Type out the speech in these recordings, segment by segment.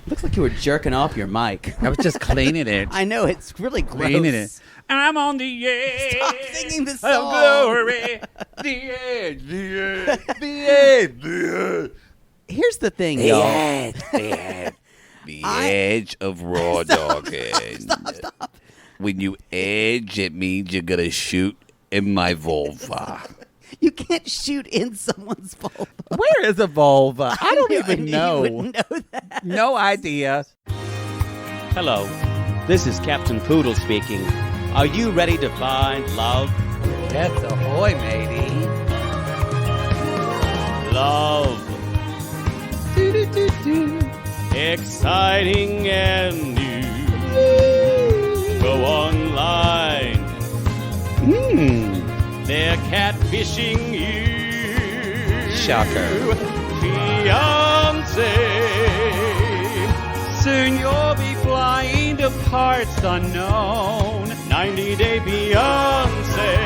Looks like you were jerking off your mic. I was just cleaning it. I know, it's really gross. Cleaning it. I'm on the edge. Stop singing the Of song. glory. The edge. The edge. The edge. The edge. Here's the thing, The y'all. edge. The edge. The edge of raw dogging. Stop. When you edge, it means you're going to shoot in my vulva. You can't shoot in someone's vulva. Where is a vulva? I don't knew- even knew know. You wouldn't know that. No idea. Hello, this is Captain Poodle speaking. Are you ready to find love? That's ahoy, matey. Love. Exciting and new. Go online. They're catfishing you. Shocker. Fiancé. Soon you'll be flying to parts unknown. 90-day Beyonce.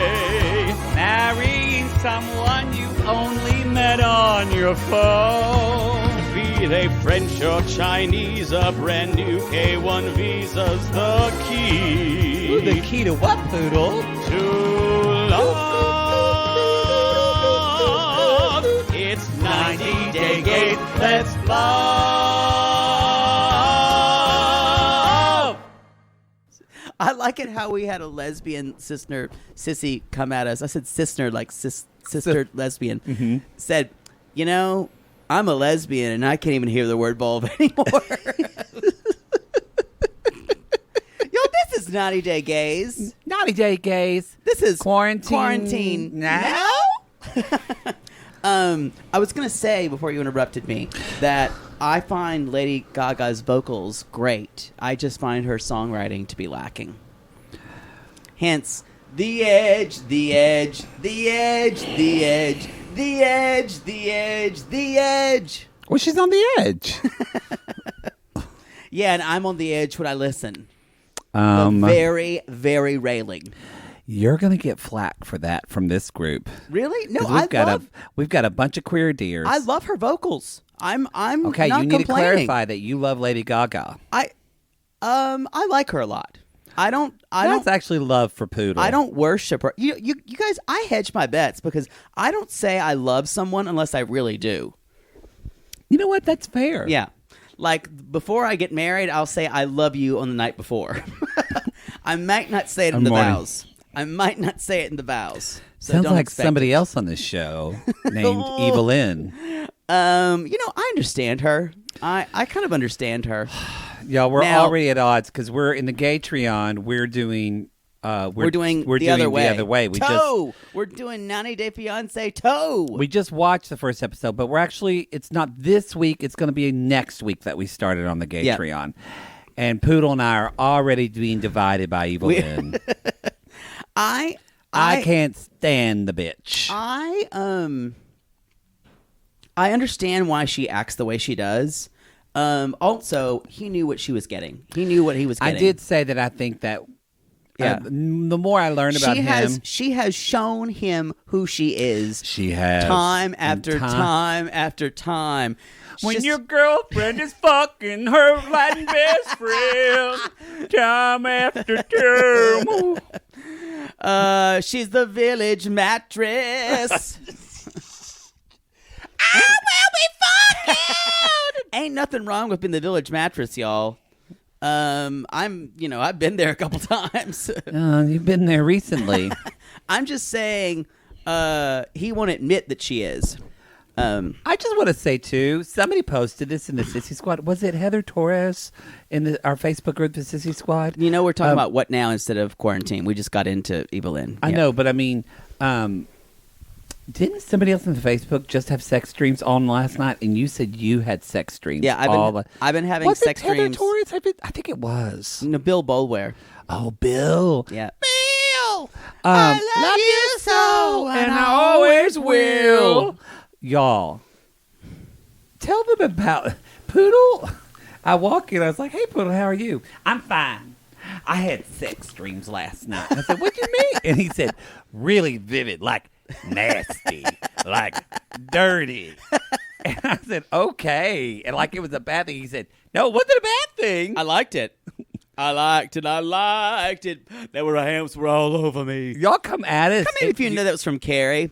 Marrying someone you only met on your phone. Be they French or Chinese, a brand new K1 visa's the key. Ooh, the key to what, Poodle? To love. It's 90-day gate. Let's love. I like it how we had a lesbian sister, sissy, come at us. I said sister, like sister lesbian. Mm-hmm. Said, you know, I'm a lesbian and I can't even hear the word vulva anymore. Yo, this is 90 Day Gays. 90 Day Gays. This is Quarantine now? I was going to say, before you interrupted me, that I find Lady Gaga's vocals great. I just find her songwriting to be lacking. Hence, the edge, the edge, the edge, the edge, the edge, the edge, the edge. Well, she's on the edge. Yeah, and I'm on the edge when I listen. The very, very railing. You're gonna get flack for that from this group. Really? No, 'Cause we've got a bunch of queer deers. I love her vocals. I'm okay. not You need complaining. to clarify that you love Lady Gaga. I like her a lot. That's actually love for Poodle. I don't worship her. You guys, I hedge my bets because I don't say I love someone unless I really do. You know what? That's fair. Yeah. Like, before I get married, I'll say I love you on the night before. I might not say it in the vows. So Sounds don't like expect somebody it. else on this show named Evelin. I understand her. I kind of understand her. Y'all, we're Now- already at odds because we're in the Gatreon. We're doing the other way. We're doing 90 Day Fiancé Toe. We just watched the first episode, but it's not this week. It's going to be next week that we started on the Gatreon. And Poodle and I are already being divided by Evelyn. I can't stand the bitch. I understand why she acts the way she does. Also, he knew what she was getting. He knew what he was getting. I did say that I think that the more I learn about him, she has shown him who she is. She has time after time after time. When your girlfriend is fucking her Latin best friend, time after time. She's the village mattress. I will be fucking. Ain't nothing wrong with being the village mattress, y'all. I've been there a couple times. You've been there recently. I'm just saying, he won't admit that she is. I just want to say, too, somebody posted this in the Sissy Squad. Was it Heather Torres in our Facebook group, the Sissy Squad? You know, we're talking about what now instead of quarantine. We just got into Evelin. I know, but I mean, didn't somebody else on the Facebook just have sex dreams on last night? And you said you had sex dreams. Yeah, I've been having sex Heather dreams. Torres? I think it was. No, Bill Bolware. Oh, Bill. Yeah. Bill. I love you so, and I always will. Y'all, tell them about Poodle. I walk in, I was like, hey, Poodle, how are you? I'm fine. I had sex dreams last night. I said, what do you mean? And he said, really vivid, like nasty, like dirty. And I said, okay. And like it was a bad thing. He said, no, it wasn't a bad thing. I liked it. I liked it. There were hamps were all over me. Y'all come at us. Come in if you knew that was from Carrie.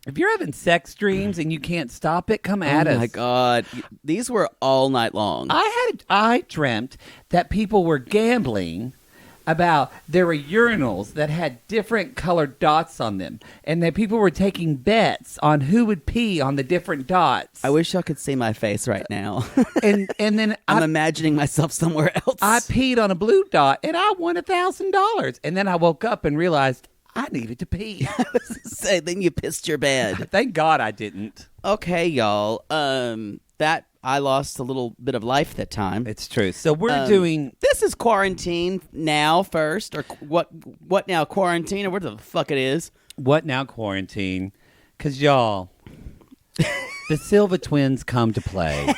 If you're having sex dreams and you can't stop it, come at us. Oh my God. These were all night long. I dreamt that people were gambling about there were urinals that had different colored dots on them, and that people were taking bets on who would pee on the different dots. I wish y'all could see my face right now. and then I'm imagining myself somewhere else. I peed on a blue dot and I won $1,000. And then I woke up and realized I needed to pee. Say, then you pissed your bed. Thank God I didn't. Okay, y'all. That I lost a little bit of life that time. It's true. So we're doing. This is quarantine now first, or what now quarantine, or what the fuck it is. What now quarantine? Because y'all, the Silva twins come to play.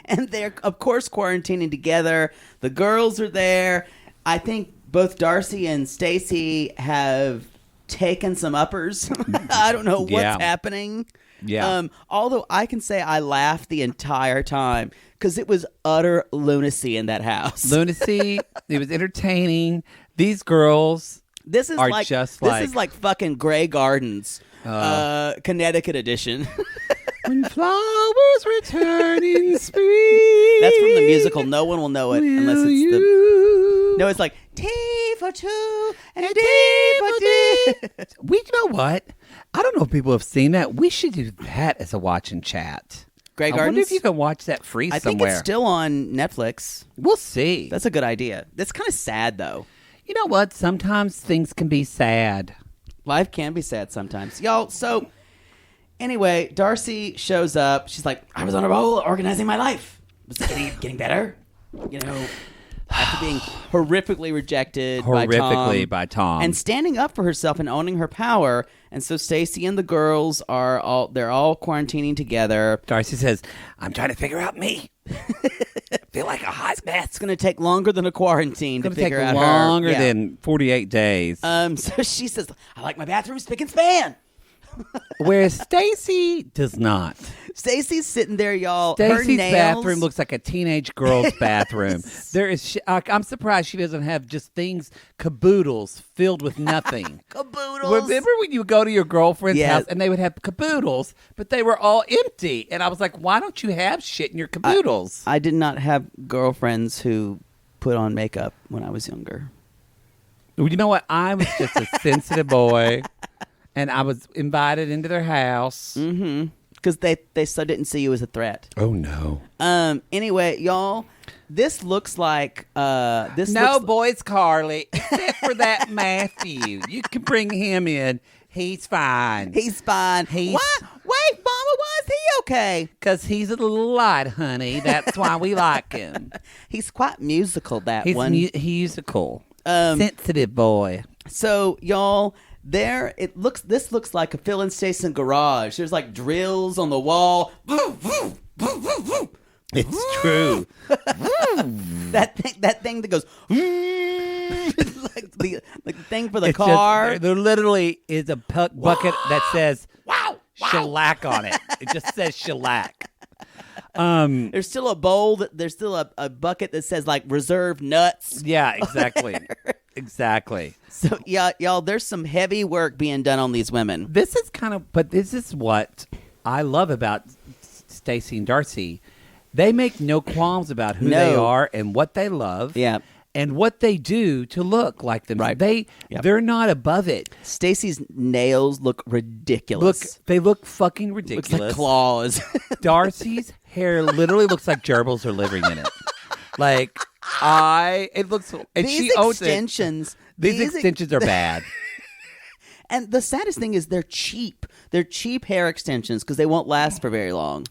And they're, of course, quarantining together. The girls are there. I think both Darcey and Stacey have taken some uppers. I don't know what's happening. Yeah. Although I can say I laughed the entire time because it was utter lunacy in that house. Lunacy. It was entertaining. These girls this is are like just this like is like fucking Grey Gardens, Connecticut edition. when flowers return in spring. That's from the musical. No one will know it unless it's the. No, it's like T for two and D for D. You know what? I don't know if people have seen that. We should do that as a watch and chat. Grey I Gardens? wonder if you can watch that free I somewhere. think it's still on Netflix. We'll see. That's a good idea. That's kind of sad, though. You know what? Sometimes things can be sad. Life can be sad sometimes. Y'all, so anyway, Darcey shows up. She's like, I was on a roll organizing my life. It was getting better. You know, after being horrifically rejected by Tom. and standing up for herself and owning her power. And so Stacey and the girls are all quarantining together. Darcey says, I'm trying to figure out me. I feel like a hot mess. It's going to take longer than a quarantine to figure out her. It's going to take longer than 48 days. So she says, I like my bathroom spick and span. Whereas Stacey does not. Stacey's sitting there, y'all. Stacey's her nails, bathroom looks like a teenage girl's bathroom. There is. I'm surprised she doesn't have just things, caboodles filled with nothing. Caboodles. Remember when you go to your girlfriend's house and they would have caboodles, but they were all empty? And I was like, why don't you have shit in your caboodles? I did not have girlfriends who put on makeup when I was younger. You know what? I was just a sensitive boy. And I was invited into their house. Mm-hmm. Because they still didn't see you as a threat. Oh, no. Anyway, y'all, this looks like... boys, Carley. Except for that Matthew. You can bring him in. He's fine. He's fine. What? Wait, Mama, why is he okay? Because he's a little light, honey. That's why we like him. He's quite musical, He's one. musical. Sensitive boy. So, y'all... This looks like a filling station garage. There's like drills on the wall. It's true. that thing that goes like the thing for the car. There literally is a bucket that says shellac on it. It just says shellac. There's still a bowl. There's still a bucket that says like reserve nuts. Yeah, exactly. Exactly. So, y'all, there's some heavy work being done on these women. This is what I love about Stacey and Darcey. They make no qualms about who they are and what they love. Yeah. And what they do to look like them. Right. They're not above it. Stacey's nails look ridiculous. They look fucking ridiculous. Looks like claws. Darcey's hair literally looks like gerbils are living in it. Like, it looks, and these she owns extensions. It. These extensions are bad. And the saddest thing is they're cheap. They're cheap hair extensions because they won't last for very long.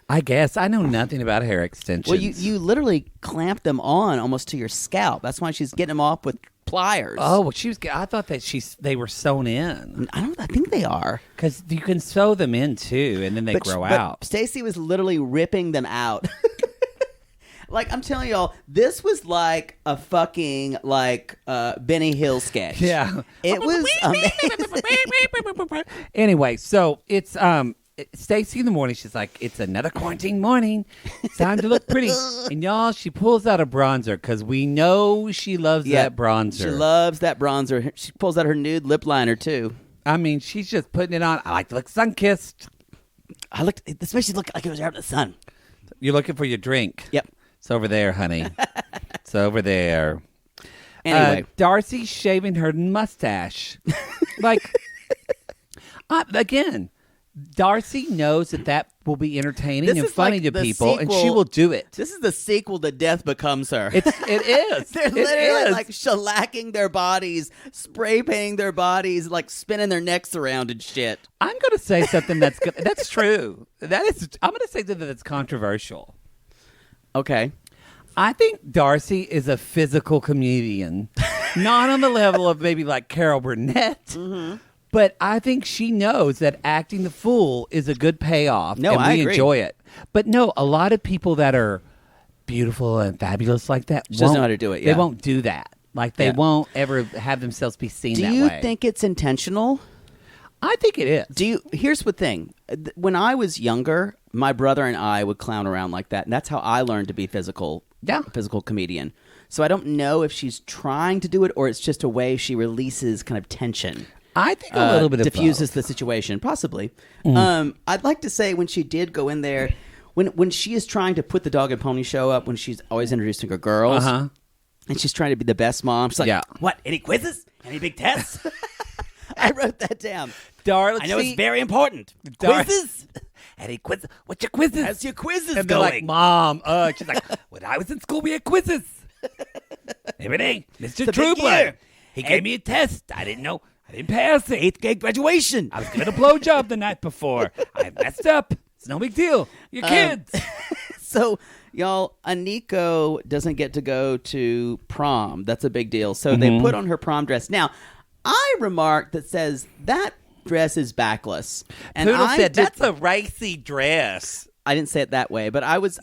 I guess. I know nothing about hair extensions. Well, you literally clamp them on almost to your scalp. That's why she's getting them off with pliers. Oh, well, I thought that they were sewn in. I think they are. Because you can sew them in, too, and then they grow out. Stacey was literally ripping them out. Like, I'm telling y'all, this was like a fucking, Benny Hill sketch. Yeah. It was amazing. Anyway, so it's, Stacey in the morning, she's like, it's another quarantine morning. It's time to look pretty. And y'all, she pulls out a bronzer because we know she loves that bronzer. She loves that bronzer. She pulls out her nude lip liner, too. I mean, she's just putting it on. I like to look sun-kissed. This makes you look like it was out in the sun. You're looking for your drink. Yep. It's over there, honey. It's over there. Anyway. Darcey's shaving her mustache. Again, Darcey knows that will be entertaining and funny to people, and she will do it. This is the sequel to Death Becomes Her. It is. They're literally like shellacking their bodies, spray painting their bodies, like spinning their necks around and shit. I'm going to say something that's good. That's true. I'm going to say something that's controversial. Okay. I think Darcey is a physical comedian, not on the level of maybe like Carol Burnett. Mm-hmm. But I think she knows that acting the fool is a good payoff, and I we agree. enjoy it. But no, a lot of people that are beautiful and fabulous like that She doesn't know how to do it, yeah. They won't do that. Like, they won't ever have themselves be seen that way. Do you think it's intentional? I think it is. Here's the thing. When I was younger, my brother and I would clown around like that, and that's how I learned to be a physical comedian. So I don't know if she's trying to do it or it's just a way she releases kind of tension. I think a little bit of diffuses both. the situation, possibly. I'd like to say when she did go in there, when she is trying to put the dog and pony show up, when she's always introducing her girls, and she's trying to be the best mom, she's like, "What? Any quizzes? Any big tests?" I wrote that down. Darcey, I know it's very important. Quizzes? Any quizzes? What's your quizzes? How's your quizzes and going? Like, Mom, she's like, when I was in school, we had quizzes. Everything. Mr. Trubler, he gave me a test. I didn't know. I didn't pass it. 8th grade graduation. I was given a blowjob the night before. I messed up. It's no big deal. You're kids. So, y'all, Aniko doesn't get to go to prom. That's a big deal. So they put on her prom dress. Now, I remarked that says that dress is backless. And Poodle said that's a racy dress. I didn't say it that way, but I was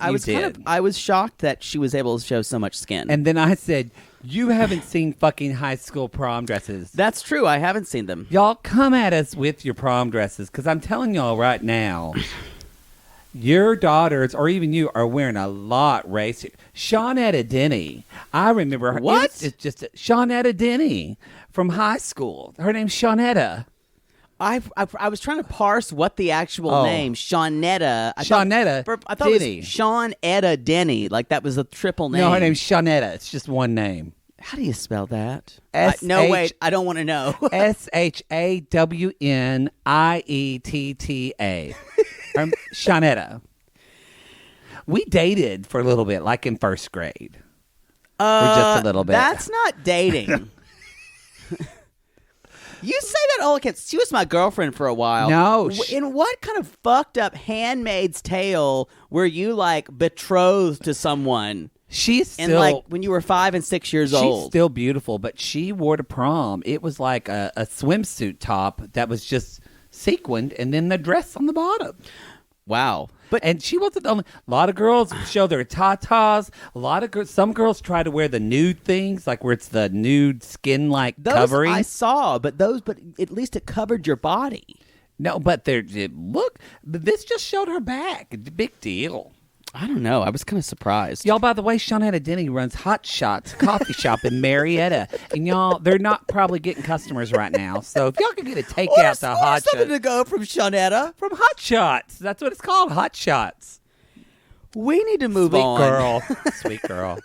shocked that she was able to show so much skin. And then I said, you haven't seen fucking high school prom dresses. That's true. I haven't seen them. Y'all come at us with your prom dresses, because I'm telling y'all right now, your daughters, or even you, are wearing a lot racy. Shawnetta Denny. I remember her. What? It's just Shawnetta Denny from high school. Her name's Shawnetta. I was trying to parse what the actual name, Shawnetta. I thought Denny. it was Shawnetta Denny, like that was a triple name. No, her name's Shawnetta. It's just one name. How do you spell that? No, wait, I don't want to know. SHAWNIETTA. Shawnetta. We dated for a little bit, like in first grade. For just a little bit. That's not dating. You say that all against. She was my girlfriend for a while. No. In what kind of fucked up Handmaid's Tale were you like betrothed to someone? She's still, and like when you were 5 and 6 years old. She's still beautiful, but she wore to prom. It was like a swimsuit top that was just sequined, and then the dress on the bottom. Wow. And she wasn't the only. A lot of girls show their tatas. Some girls try to wear the nude things, like where it's the nude skin-like covering. I saw, but at least it covered your body. No, but this just showed her back. Big deal. I don't know. I was kind of surprised. Y'all, by the way, Shawnetta Denny runs Hot Shots coffee shop in Marietta. And y'all, they're not probably getting customers right now. So if y'all could get a takeout to Hot Shots. Something to go from Shawnetta. From Hot Shots. That's what it's called, Hot Shots. We need to move on. Sweet girl.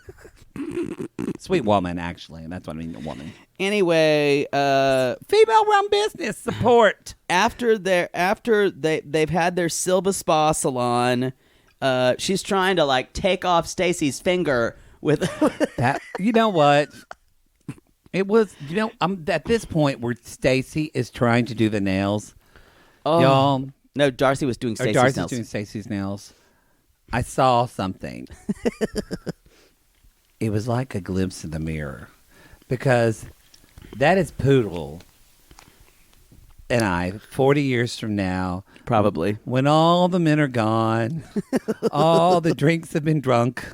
Sweet woman, actually. That's what I mean, a woman. Anyway, female-run business support. After they've had their Silva spa salon, she's trying to like take off Stacey's finger with that. You know what? It was. I'm at this point where Stacey is trying to do the nails. Oh y'all, no, Darcey was doing Stacey's nails. Doing Stacey's nails. I saw something. It was like a glimpse in the mirror, because that is Poodle and I 40 years from now, probably, when all the men are gone, all the drinks have been drunk,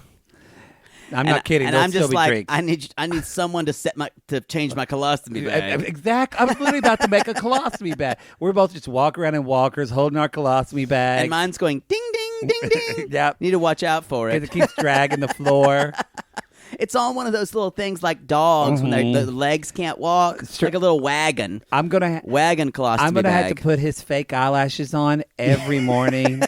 I'm not kidding. And There'll I'm still just be like, drinks. I need someone to change my colostomy bag. Exactly. I was literally about to make a colostomy bag. We're both just walking around in walkers holding our colostomy bags. And mine's going ding, ding, ding, ding. Yep. Need to watch out for Because it. it keeps dragging the floor. It's on one of those little things like dogs when the legs can't walk. It's like a little wagon. Wagon colostomy I'm gonna bag. have to put his fake eyelashes on every morning,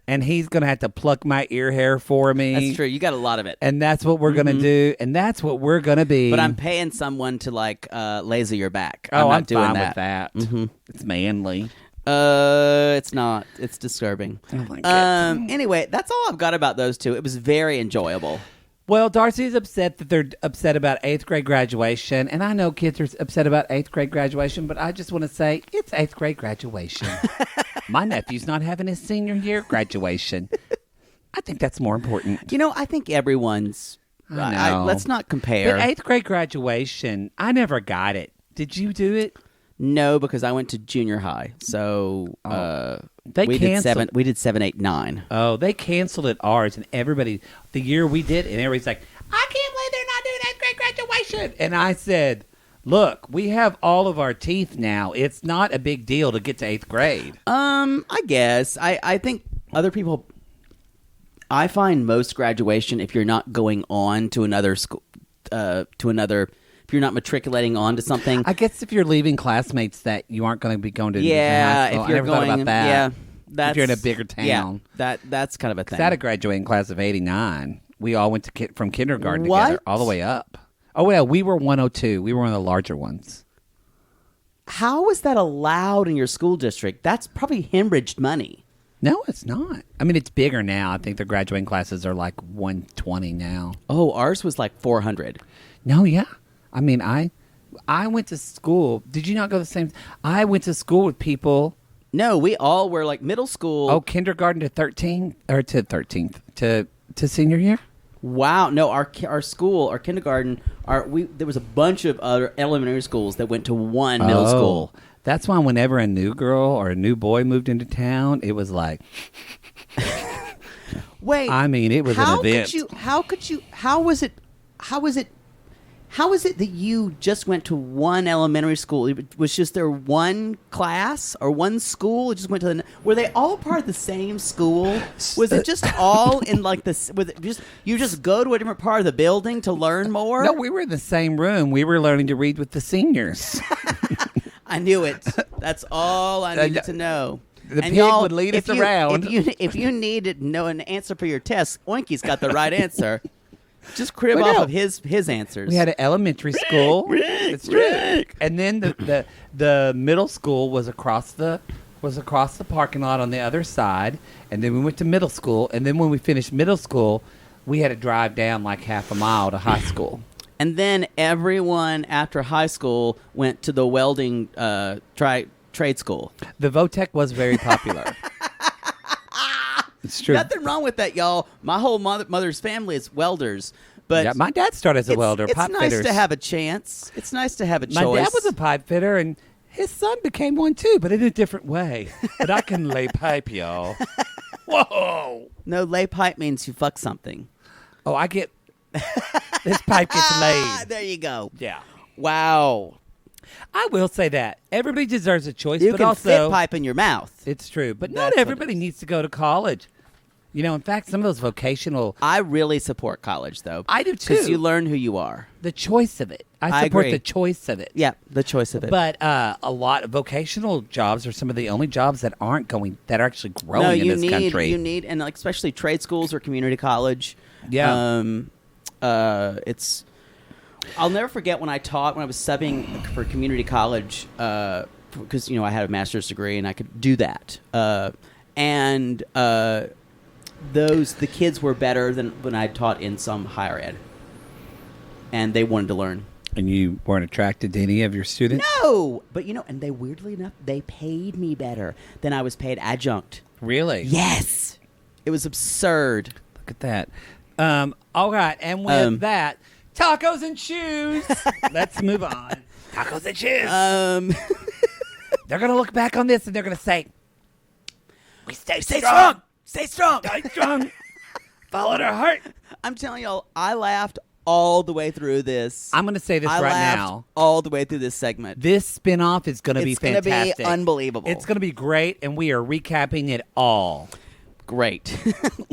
and he's gonna have to pluck my ear hair for me. That's true. You got a lot of it. And that's what we're gonna do, and that's what we're gonna be. But I'm paying someone to laser your back. I'm not doing fine that. with that. Mm-hmm. It's manly. It's not. It's disturbing. Oh my God. Anyway, that's all I've got about those two. It was very enjoyable. Well, Darcey's upset that they're upset about 8th grade graduation, and I know kids are upset about 8th grade graduation, but I just want to say it's 8th grade graduation. My nephew's not having his senior year graduation. I think that's more important. You know, I think everyone's. I know. Let's not compare. But 8th grade graduation, I never got it. Did you do it? No, because I went to junior high, so They canceled. We did 7, 8, 9. Oh, they canceled at ours, and everybody, the year we did, and everybody's like, I can't believe they're not doing 8th grade graduation. And I said, look, we have all of our teeth now. It's not a big deal to get to 8th grade. I guess. I think other people. I find most graduation, if you're not going on to another school, if you're not matriculating on to something. I guess if you're leaving classmates that you aren't going to be going to high school. If you're I never going, thought about that. Yeah, if you're in a bigger town. Yeah, that's kind of a thing. I had a graduating class of 89. We all went to from kindergarten What? together all the way up. Oh, yeah, we were 102. We were one of the larger ones. How is that allowed in your school district? That's probably hemorrhaged money. No, it's not. I mean, it's bigger now. I think the graduating classes are like 120 now. Oh, ours was like 400. No, yeah. I mean, I went to school. Did you not go the same? I went to school with people. No, we all were like middle school. Oh, kindergarten to 13th or to 13th to senior year. Wow. No, our school, our kindergarten, there was a bunch of other elementary schools that went to one middle school. That's why whenever a new girl or a new boy moved into town, it was like, wait. I mean, it was an event. How is it that you just went to one elementary school? It was just there one class or one school? It just went to were they all part of the same school? Was it just all in like this? Was it just you just go to a different part of the building to learn more? No, we were in the same room. We were learning to read with the seniors. I knew it. That's all I needed to know. The and pig would lead us around. If you needed to know an answer for your test, Oinky's got the right answer. Just crib off of his answers. We had an elementary school. It's true. And then the middle school was across the parking lot on the other side. And then we went to middle school. And then when we finished middle school, we had to drive down like half a mile to high school. And then everyone after high school went to the welding trade school. The VOTEC was very popular. It's true. Nothing wrong with that, y'all. My whole mother's family is welders. But yeah, my dad started as a welder, pipe nice fitters. to have a chance. It's nice to have a choice. My dad was a pipe fitter, and his son became one too, but in a different way. But I can lay pipe, y'all. Whoa! No, lay pipe means you fuck something. Oh, I get... This pipe gets laid. There you go. Yeah. Wow. I will say that. Everybody deserves a choice, You but can also... fit pipe in your mouth. It's true, but That's not everybody needs to go to college. You know, in fact, some of those vocational... I really support college, though. I do, too. Because you learn who you are. The choice of it. I support agree. the choice of it. Yeah, the choice of it. But a lot of vocational jobs are some of the only jobs that are actually growing in this country. You need, and like especially trade schools or community college. Yeah. It's... I'll never forget when I was subbing for community college, because, you know, I had a master's degree and I could do that. The kids were better than when I taught in some higher ed. And they wanted to learn. And you weren't attracted to any of your students? No! But, you know, and they, weirdly enough, they paid me better than I was paid adjunct. Really? Yes! It was absurd. Look at that. All right, and with that, tacos and shoes. Let's move on. Tacos and shoes. They're going to look back on this and they're going to say, we stay strong. Stay strong. Stay strong. Followed her heart. I'm telling y'all, I laughed all the way through this. I'm going to say this I right laughed now. all the way through this segment. This spinoff is going to be fantastic. It's going to be unbelievable. It's going to be great, and we are recapping it all. Great.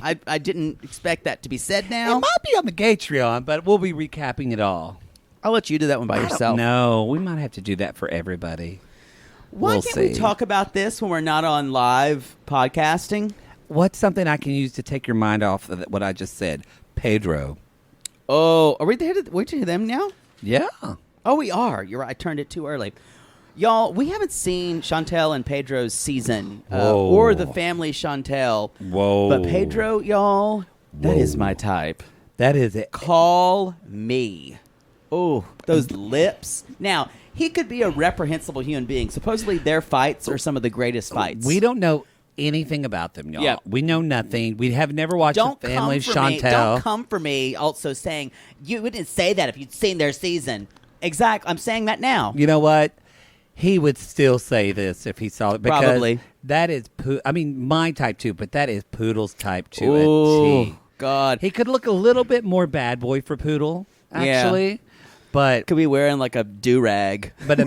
I didn't expect that to be said now. It might be on the Gatreon, but we'll be recapping it all. I'll let you do that one by yourself. No, we might have to do that for everybody. Why can't we talk about this when we're not on live podcasting? What's something I can use to take your mind off of what I just said? Pedro. Oh, are we there to wait to hear them now? Yeah. Oh, we are. You're right. I turned it too early. Y'all, we haven't seen Chantel and Pedro's season or the family Chantel. Whoa. But Pedro, y'all, that is my type. That is it. Call me. Oh, those lips. Now, he could be a reprehensible human being. Supposedly, their fights are some of the greatest fights. We don't know anything about them, y'all. Yeah. We know nothing. We have never watched the family Chantel. Don't come for me also saying, you wouldn't say that if you'd seen their season. Exactly. I'm saying that now. You know what? He would still say this if he saw it. Because Probably. That is, my type too, but that is Poodle's type too. Oh, God. He could look a little bit more bad boy for Poodle, actually. Yeah. But could be wearing like a do-rag. But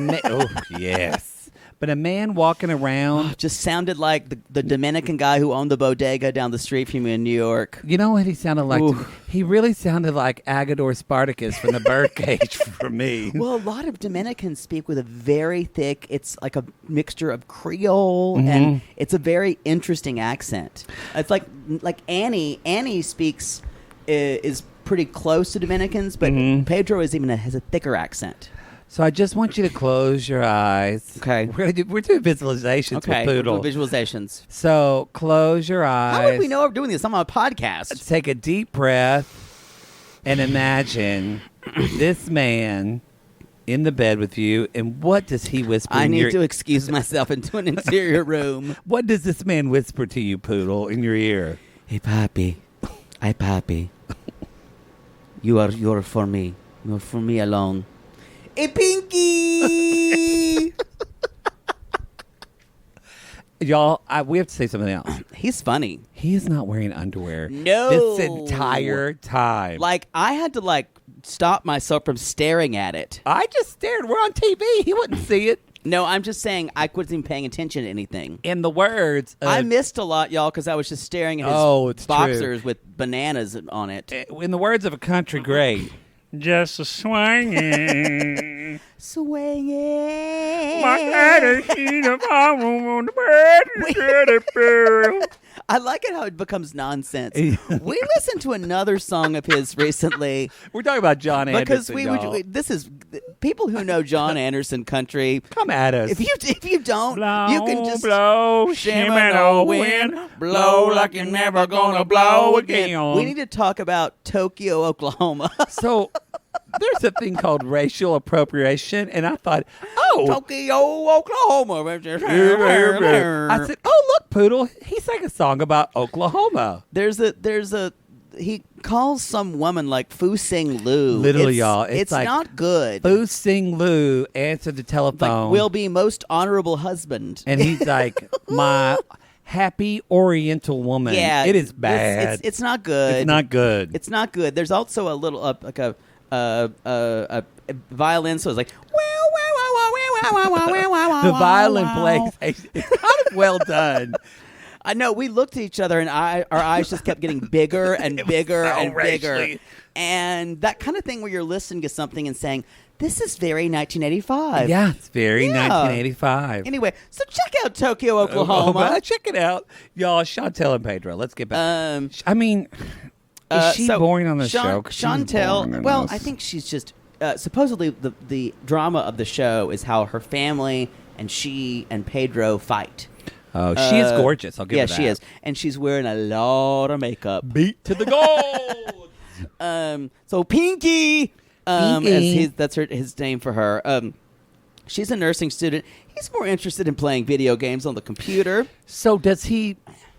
yes. But a man walking around just sounded like the Dominican guy who owned the bodega down the street from you in New York. You know what he sounded like? He really sounded like Agador Spartacus from the Birdcage for me. Well, a lot of Dominicans speak with a very thick, it's like a mixture of Creole, and it's a very interesting accent. It's like Annie. Annie speaks, is pretty close to Dominicans, but Pedro has a thicker accent. So I just want you to close your eyes. Okay. We're doing visualizations with Poodle. Visualizations. So close your eyes. How would we know we're doing this? I'm on a podcast. Take a deep breath and imagine this man in the bed with you. And what does he whisper? I need to excuse myself into an interior room. What does this man whisper to you, Poodle, in your ear? Hey, Papi. Hey, Papi. You're for me. You're for me alone. Hey, Pinky! Y'all, we have to say something else. He's funny. He is not wearing underwear. No. This entire time. Like, I had to, stop myself from staring at it. I just stared. We're on TV. He wouldn't see it. No, I'm just saying I wasn't even paying attention to anything. In the words I missed a lot, y'all, because I was just staring at his boxers true. with bananas on it. In the words of a country great. Just a swinging. Swinging. I like it how it becomes nonsense. We listened to another song of his recently. We're talking about John because Anderson, this is people who know John Anderson country. Come at us. If you don't, Blow, you can just blow, shimmin' oh wind, blow like you're never gonna blow again. We need to talk about Tokyo, Oklahoma. So there's a thing called racial appropriation, and I thought, Tokyo, Oklahoma. I said, look, Poodle, he sang a song about Oklahoma. He calls some woman like Fu Sing Lu. Literally, y'all. It's like, not good. Fu Sing Lu answered the telephone. Like, will be most honorable husband. And he's like, my happy Oriental woman. Yeah. It is bad. It's not good. It's not good. It's not good. There's also a little, a violin, so it's like, the violin plays. It's kind of well done. I know. We looked at each other, and our eyes just kept getting bigger and bigger and bigger. And that kind of thing where you're listening to something and saying, this is very 1985. Yeah, it's very 1985. Anyway, so check out Tokyo, Oklahoma. Check it out. Y'all, Chantel and Pedro. Let's get back. I mean, is she boring on the show? Chantel, well, I think she's just... supposedly, the drama of the show is how her family and she and Pedro fight. Oh, she is gorgeous. I'll give her that. Yeah, she is. And she's wearing a lot of makeup. Beat to the gold. So Pinky, that's his name for her. She's a nursing student. He's more interested in playing video games on the computer. So does he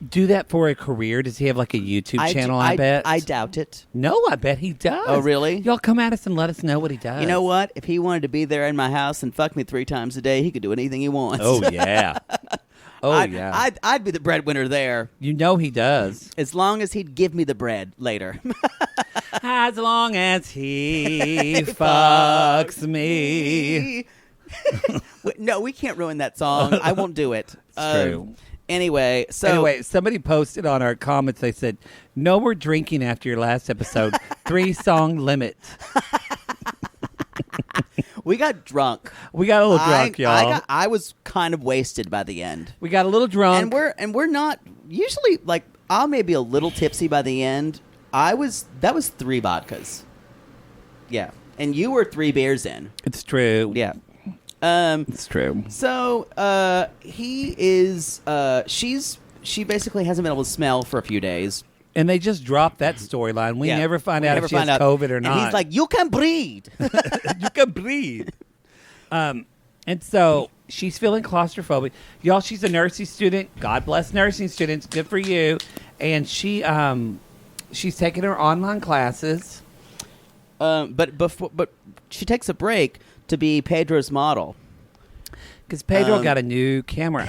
do that for a career? Does he have like a YouTube channel? I bet. I doubt it. No, I bet he does. Oh, really? Y'all come at us and let us know what he does. You know what? If he wanted to be there in my house and fuck me 3 times a day, he could do anything he wants. Oh yeah. I'd be the breadwinner there. You know he does. As long as he'd give me the bread later. As long as he fucks me. No, we can't ruin that song. I won't do it. True. Anyway, somebody posted on our comments. They said, "No more drinking after your last episode. 3-song limit." we got drunk. We got a little drunk, y'all. I was kind of wasted by the end. We got a little drunk, and we're not usually like. I'll maybe a little tipsy by the end. That was 3 vodkas. Yeah, and you were 3 beers in. It's true. Yeah. It's true. So he is. She basically hasn't been able to smell for a few days. And they just dropped that storyline. We never find out if she has COVID or not. And he's like, "You can breathe. You can breathe." And so she's feeling claustrophobic. Y'all, she's a nursing student. God bless nursing students. Good for you. And she's taking her online classes. But she takes a break to be Pedro's model. Because Pedro got a new camera.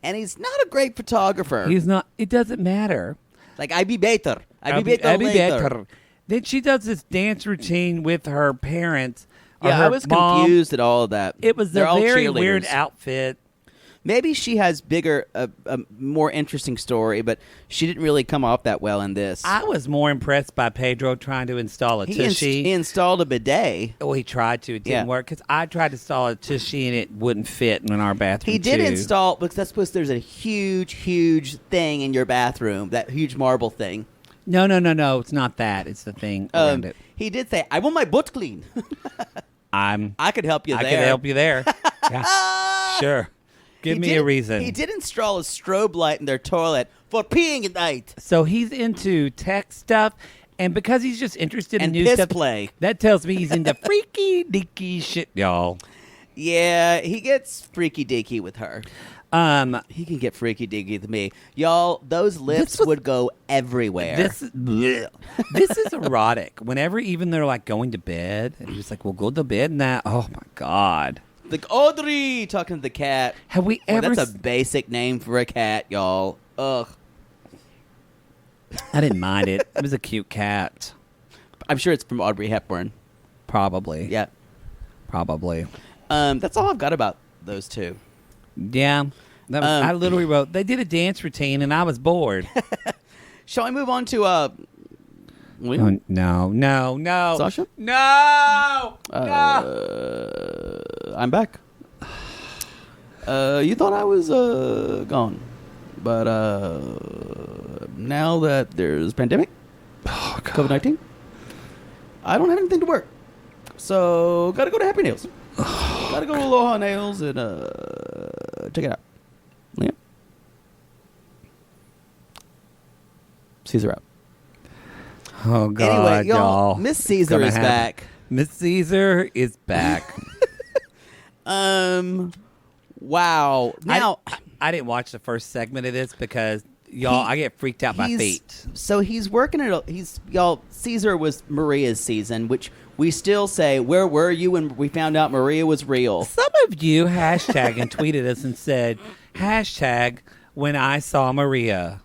And he's not a great photographer. He's not. It doesn't matter. Like, I be better later. Then she does this dance routine with her parents. Yeah, her I was mom. Confused at all of that. It was They're a all very cheerleaders. weird outfit. Maybe she has a more interesting story, but she didn't really come off that well in this. I was more impressed by Pedro trying to install a tushy. He installed a bidet. Oh, he tried to. It didn't work because I tried to install a tushy and it wouldn't fit in our bathroom. He did install, because that's supposed there's a huge thing in your bathroom, that huge marble thing. No. It's not that. It's the thing around it. He did say, "I want my butt clean." I could help you there. I could help you there. Yeah. Sure. Give me a reason. He did install a strobe light in their toilet for peeing at night. So he's into tech stuff, and because he's just interested in new piss stuff, play. That tells me he's into freaky deaky shit, y'all. Yeah, he gets freaky deaky with her. He can get freaky deaky with me, y'all. Those lips would go everywhere. This is erotic. Whenever even they're like going to bed, and he's like, "We'll go to bed now." Oh my god. Like Audrey talking to the cat. Have we ever? That's a basic name for a cat, y'all. Ugh. I didn't mind it. It was a cute cat. I'm sure it's from Audrey Hepburn. Probably. Yeah. Probably. That's all I've got about those two. Yeah. I literally wrote, they did a dance routine and I was bored. Shall we move on to No. Sasha? No. I'm back. You thought I was gone, but now that there's pandemic, COVID-19, I don't have anything to work, so gotta go to Happy Nails. Gotta go to Aloha Nails and check it out. Yeah. Caesar out. Oh God! Anyway, y'all, Miss Caesar is back. Miss Caesar is back. Wow. Now, I didn't watch the first segment of this because y'all, I get freaked out by feet. So he's working at y'all. Caesar was Maria's season, which we still say, where were you when we found out Maria was real? Some of you hashtag and tweeted us and said hashtag when I saw Maria.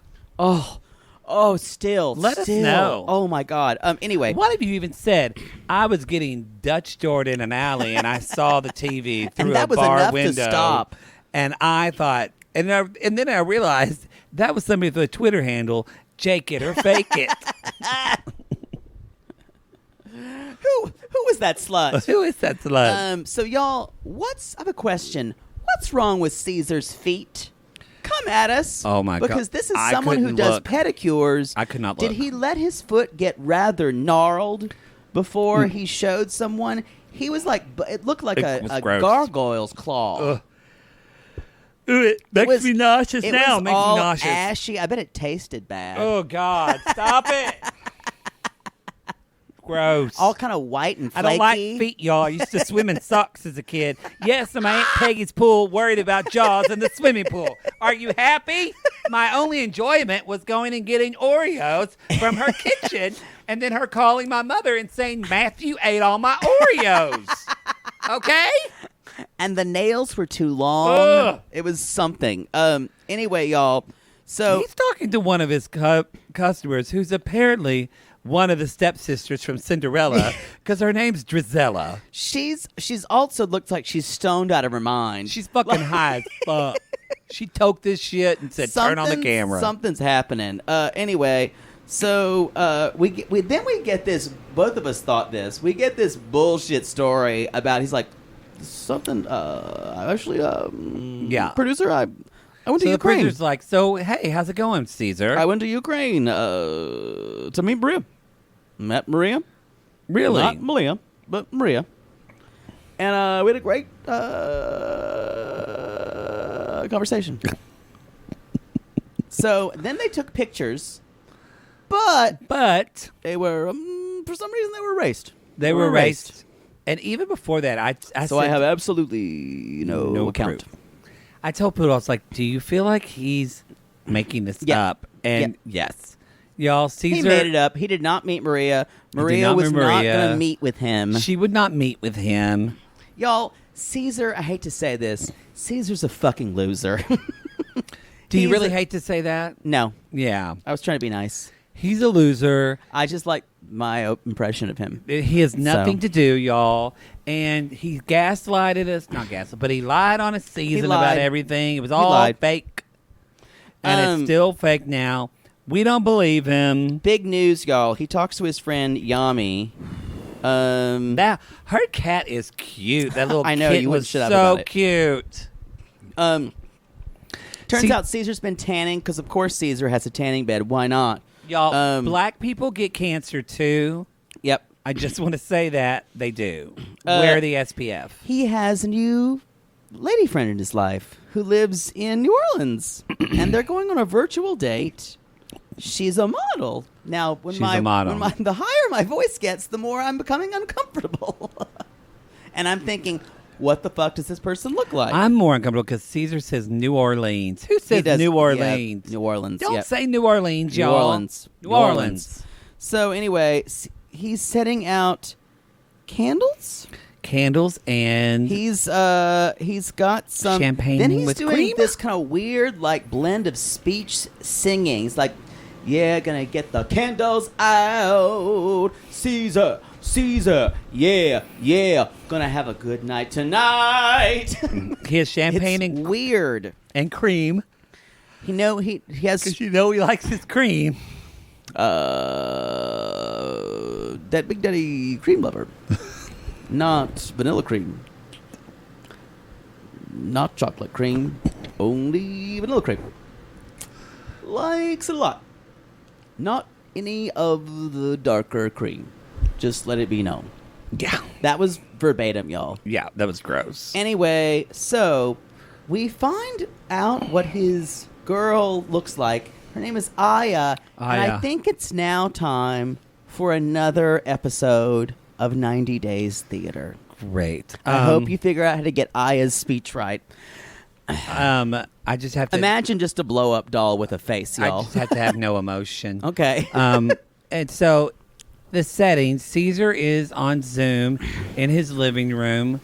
Still. Let us know. Oh, my God. Anyway. One of you even said, I was getting Dutch doored in an alley and I saw the TV through a bar window. To stop. And I thought, and then I realized that was somebody with a Twitter handle, Jake it or fake it. Who was that slut? Who is that slut? So, y'all, I have a question. What's wrong with Caesar's feet? Come at us. Oh, my God. Because this is someone who does pedicures. I could not look. Did he let his foot get rather gnarled before he showed someone? He was like, it looked like a gargoyle's claw. Ugh. Ooh, it makes me nauseous now. It makes me nauseous. Ashy. I bet it tasted bad. Oh, God. Stop it. Gross. All kind of white and flaky. I don't like feet, y'all. I used to swim in socks as a kid. Yes, I'm at Aunt Peggy's pool worried about Jaws in the swimming pool. Are you happy? My only enjoyment was going and getting Oreos from her kitchen and then her calling my mother and saying, Matthew ate all my Oreos. Okay? And the nails were too long. Ugh. It was something. Anyway, y'all. So he's talking to one of his customers who's apparently one of the stepsisters from Cinderella because her name's Drizella. she's also looks like she's stoned out of her mind. She's fucking high as fuck. She toked this shit and said, turn on the camera. Something's happening. Anyway, so we get this. Both of us thought this. We get this bullshit story about. He's like something. Actually, yeah, producer. I went to Ukraine. The producer's like, so hey, how's it going, Caesar? I went to Ukraine to meet Maria. Met Maria. Really? Not Malia, but Maria. And we had a great conversation. So then they took pictures, but they were for some reason they were erased. They were erased. And even before that, I said, I have absolutely no account. Proof. I told Poodle, I was like, do you feel like he's making this up? And yes. Y'all, Caesar... He made it up. He did not meet Maria. Maria was not going to meet with him. She would not meet with him. Y'all, Caesar, I hate to say this, Caesar's a fucking loser. Do you really hate to say that? No. Yeah. I was trying to be nice. He's a loser. I just like my impression of him. He has nothing to do, y'all. And he gaslighted us. Not gaslighted, but he lied on a season about everything. It was all fake. And it's still fake now. We don't believe him. Big news, y'all. He talks to his friend Yami. Now, her cat is cute. That little I know, kitten you was shut up so about it. Cute. Turns out Caesar's been tanning because, of course, Caesar has a tanning bed. Why not? Y'all, black people get cancer, too. Yep. I just want to say that. They do. Wear the SPF. He has a new lady friend in his life who lives in New Orleans. And they're going on a virtual date. She's a model. Now, the higher my voice gets, the more I'm becoming uncomfortable. And I'm thinking, what the fuck does this person look like? I'm more uncomfortable because Caesar says New Orleans. Who says New Orleans? Yeah, New Orleans. Don't say New Orleans, y'all. New Orleans. So anyway, he's setting out candles. And he's got some champagne. Then he's with doing cream? this kind of weird like blend of speech singing. He's like, yeah, gonna get the candles out, Caesar, yeah, gonna have a good night tonight. He has champagne it's and weird and cream. He has because he likes his cream. That Big Daddy cream lover. Not vanilla cream. Not chocolate cream. Only vanilla cream. Likes it a lot. Not any of the darker cream. Just let it be known. Yeah. That was verbatim, y'all. Yeah, that was gross. Anyway, so we find out what his girl looks like. Her name is Aya. And I think it's now time for another episode of 90 Days Theater. Great. I hope you figure out how to get Aya's speech right. I just have to imagine just a blow-up doll with a face, y'all. I just have to have no emotion. Okay. And so the setting, Caesar is on Zoom in his living room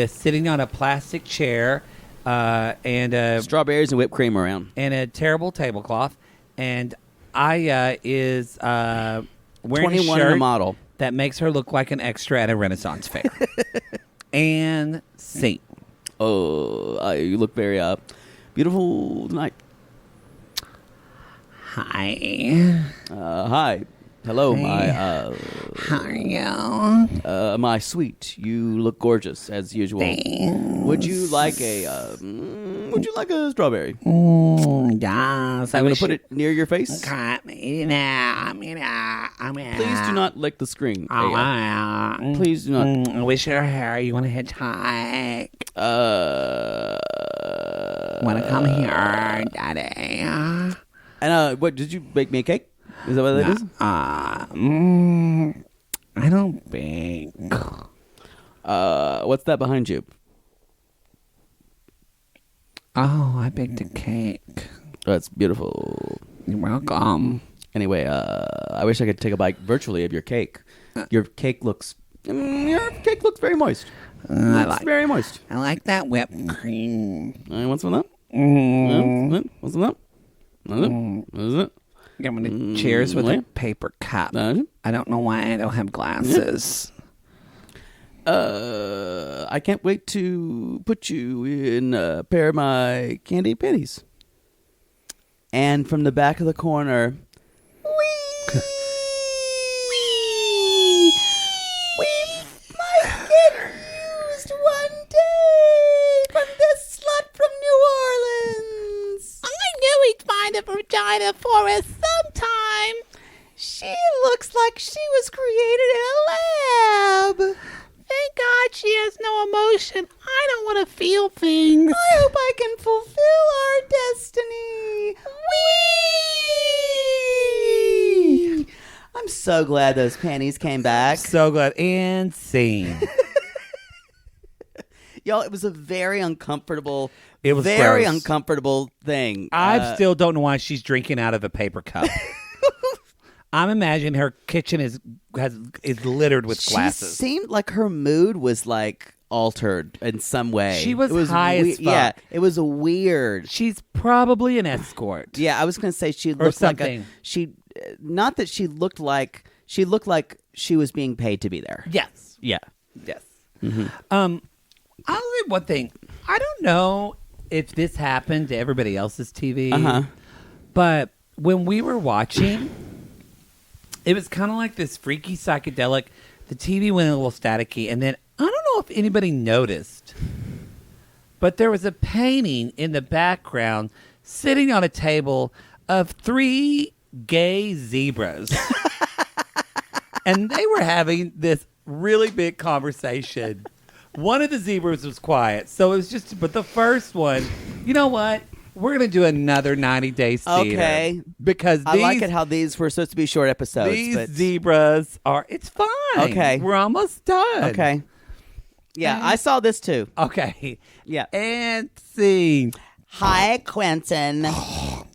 sitting on a plastic chair and strawberries and whipped cream around and a terrible tablecloth. And Aya is wearing 21 a shirt and a model that makes her look like an extra at a Renaissance fair. And scene. Oh, you look very beautiful tonight. Hi. Hi. Hello, hey. How are you? My sweet. You look gorgeous as usual. Thanks. Would you like a strawberry? Yes. I'm going to put it near your face. Please do not lick the screen. Please do not. I wish your hair. You want to hitchhike? Want to come here, Daddy? And what did you bake me a cake? Is that what that is? I don't bake. What's that behind you? Oh, I baked a cake. That's beautiful. You're welcome. Anyway, I wish I could take a bite virtually of your cake. Your cake looks very moist. Very moist. I like that whipped cream. Want some of that? Want some of that? What is it? I'm going to cheers with a paper cup. I don't know why I don't have glasses. I can't wait to put you in a pair of my candy panties. And from the back of the corner, we might get used one day from this slut from New Orleans. I knew he'd find a vagina for us sometime. She looks like she was created in a lab. Thank God she has no emotion. I don't want to feel things. I hope I can fulfill our destiny. Whee! I'm so glad those panties came back. So glad. And scene. Y'all, it was a very uncomfortable, It was very gross. uncomfortable thing. I still don't know why she's drinking out of a paper cup. I'm imagining her kitchen is littered with glasses. She seemed like her mood was like altered in some way. She was high as fuck. Yeah, it was a weird. She's probably an escort. Yeah, I was going to say she looked like not that she looked like she was being paid to be there. Yes. Yeah. Yes. Mm-hmm. I'll say one thing. I don't know if this happened to everybody else's TV, but when we were watching, it was kind of like this freaky psychedelic. The TV went a little staticky, and then I don't know if anybody noticed, but there was a painting in the background sitting on a table of 3 gay zebras. And they were having this really big conversation. One of the zebras was quiet, so it was just, but the first one, you know what? We're going to do another 90 Days Theater. Okay. Because I like it how these were supposed to be short episodes. these zebras are, it's fine. Okay. We're almost done. Okay. Yeah, I saw this too. Okay. Yeah. And scene. Hi, Quentin. Oh,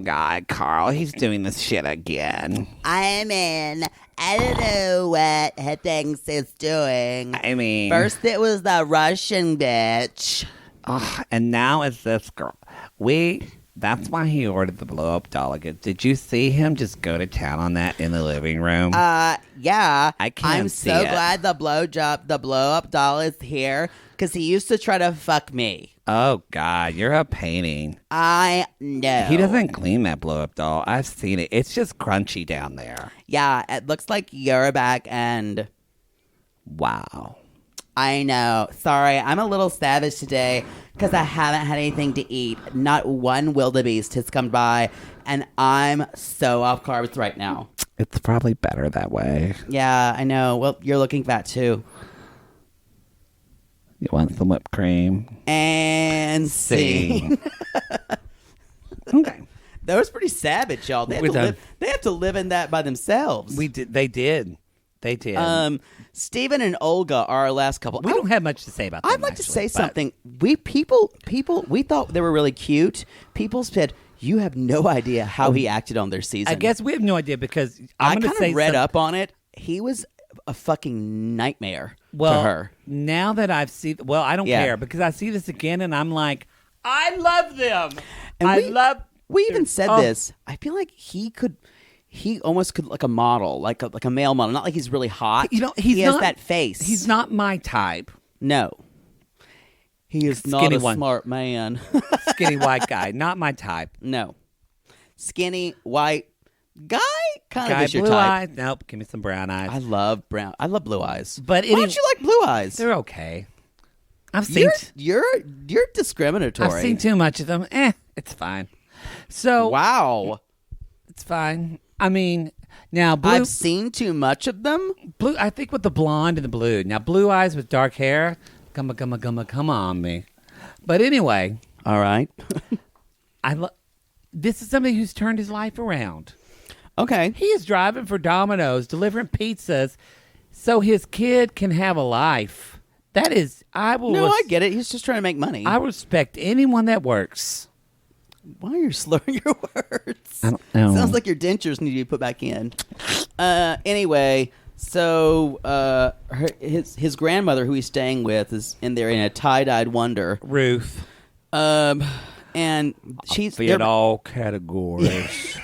God, Carl, he's doing this shit again. I'm in. I don't know what he thinks he's doing. I mean. First it was the Russian bitch. And now it's this girl. That's why he ordered the blow-up doll again. Did you see him just go to town on that in the living room? Yeah. I can't I'm see so it. glad the blow-up doll is here because he used to try to fuck me. Oh, God, you're a painting. I know. He doesn't clean that blow-up doll. I've seen it. It's just crunchy down there. Yeah, it looks like you're back and... Wow. I know. Sorry, I'm a little savage today because I haven't had anything to eat. Not one wildebeest has come by, and I'm so off carbs right now. It's probably better that way. Yeah, I know. Well, you're looking fat too. You want some whipped cream? And see. Okay. That was pretty savage, y'all. They have to live in that by themselves. They did. They did. Steven and Olga are our last couple. We don't have much to say about them. I'd like to actually, say but- something. People, we thought they were really cute. People said, you have no idea how he acted on their season. I guess we have no idea because I I'm going kind to say of read up on it. He was a fucking nightmare well, to her. Now that I've seen, I don't care because I see this again and I'm like, I love them. And we even said this. I feel like he almost could like a model, like a male model. Not like he's really hot. You know, he has that face. He's not my type. No. He is not a smart man. Skinny white guy, not my type. No. Skinny white guy kind of is your blue type. eyes. Nope, give me some brown eyes. I love brown. I love blue eyes. But why don't you like blue eyes? They're okay. I've seen You're discriminatory. I've seen too much of them. It's fine. So wow, it's fine. I mean, now blue. I've seen too much of them. Blue. I think with the blonde and the blue. Now blue eyes with dark hair. Come on me. But anyway, all right. This is somebody who's turned his life around. Okay. He is driving for Domino's, delivering pizzas, so his kid can have a life. That is, I will. No, I get it. He's just trying to make money. I respect anyone that works. Why are you slurring your words? I don't know. Sounds like your dentures need to be put back in. Anyway, so his grandmother, who he's staying with, is in there in a tie-dyed wonder. Ruth. And she's Fit all categories.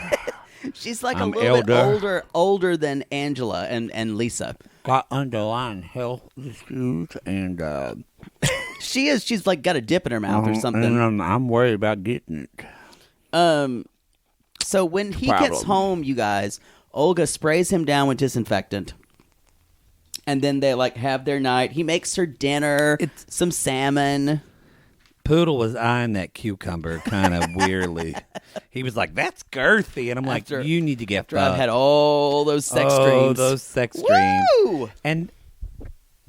she's like I'm a little elder. bit older than Angela and Lisa. Got underlying health issues and She's like got a dip in her mouth or something. And I'm worried about getting it. So when he Problem. gets home, you guys, Olga sprays him down with disinfectant. And then they like have their night. He makes her dinner, some salmon. Poodle was eyeing that cucumber kind of weirdly. He was like, "That's girthy," and I'm like, "You need to get After I've had all those sex dreams. those sex dreams." Woo! And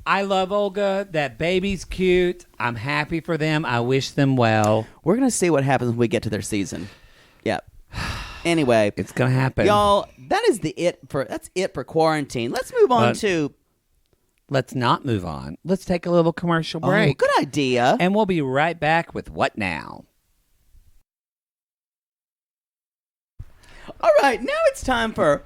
I love Olga. That baby's cute. I'm happy for them. I wish them well. We're gonna see what happens when we get to their season. Yep. Anyway, It's gonna happen, y'all. That's it for quarantine. Let's move on to. Let's not move on. Let's take a little commercial break. Oh, good idea. And we'll be right back with What Now? All right, now it's time for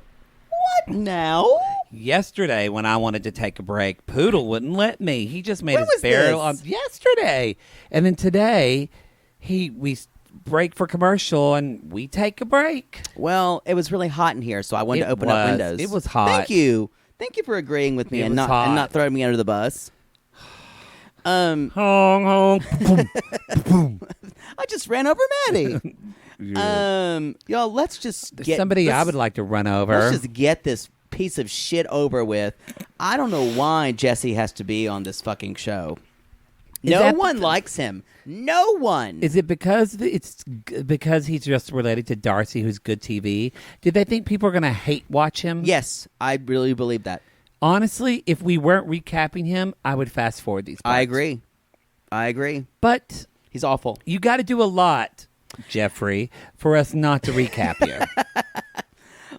What Now? Yesterday, when I wanted to take a break, Poodle wouldn't let me. He just made When his was barrel this? on yesterday. And then today, we break for commercial and we take a break. Well, it was really hot in here, so I wanted to open up windows. It was hot. Thank you for agreeing with me It and was not hot. throwing me under the bus. Hong, hong. I just ran over Maddie. Y'all, let's just get Somebody I would like to run over. Let's just get this piece of shit over with. I don't know why Jesse has to be on this fucking show. No one likes him. No one. Is it because because he's just related to Darcey, who's good TV? Did they think people are going to hate watch him? Yes, I really believe that. Honestly, if we weren't recapping him, I would fast forward these parts. I agree. But He's awful. you got to do a lot, Jeffrey, for us not to recap you.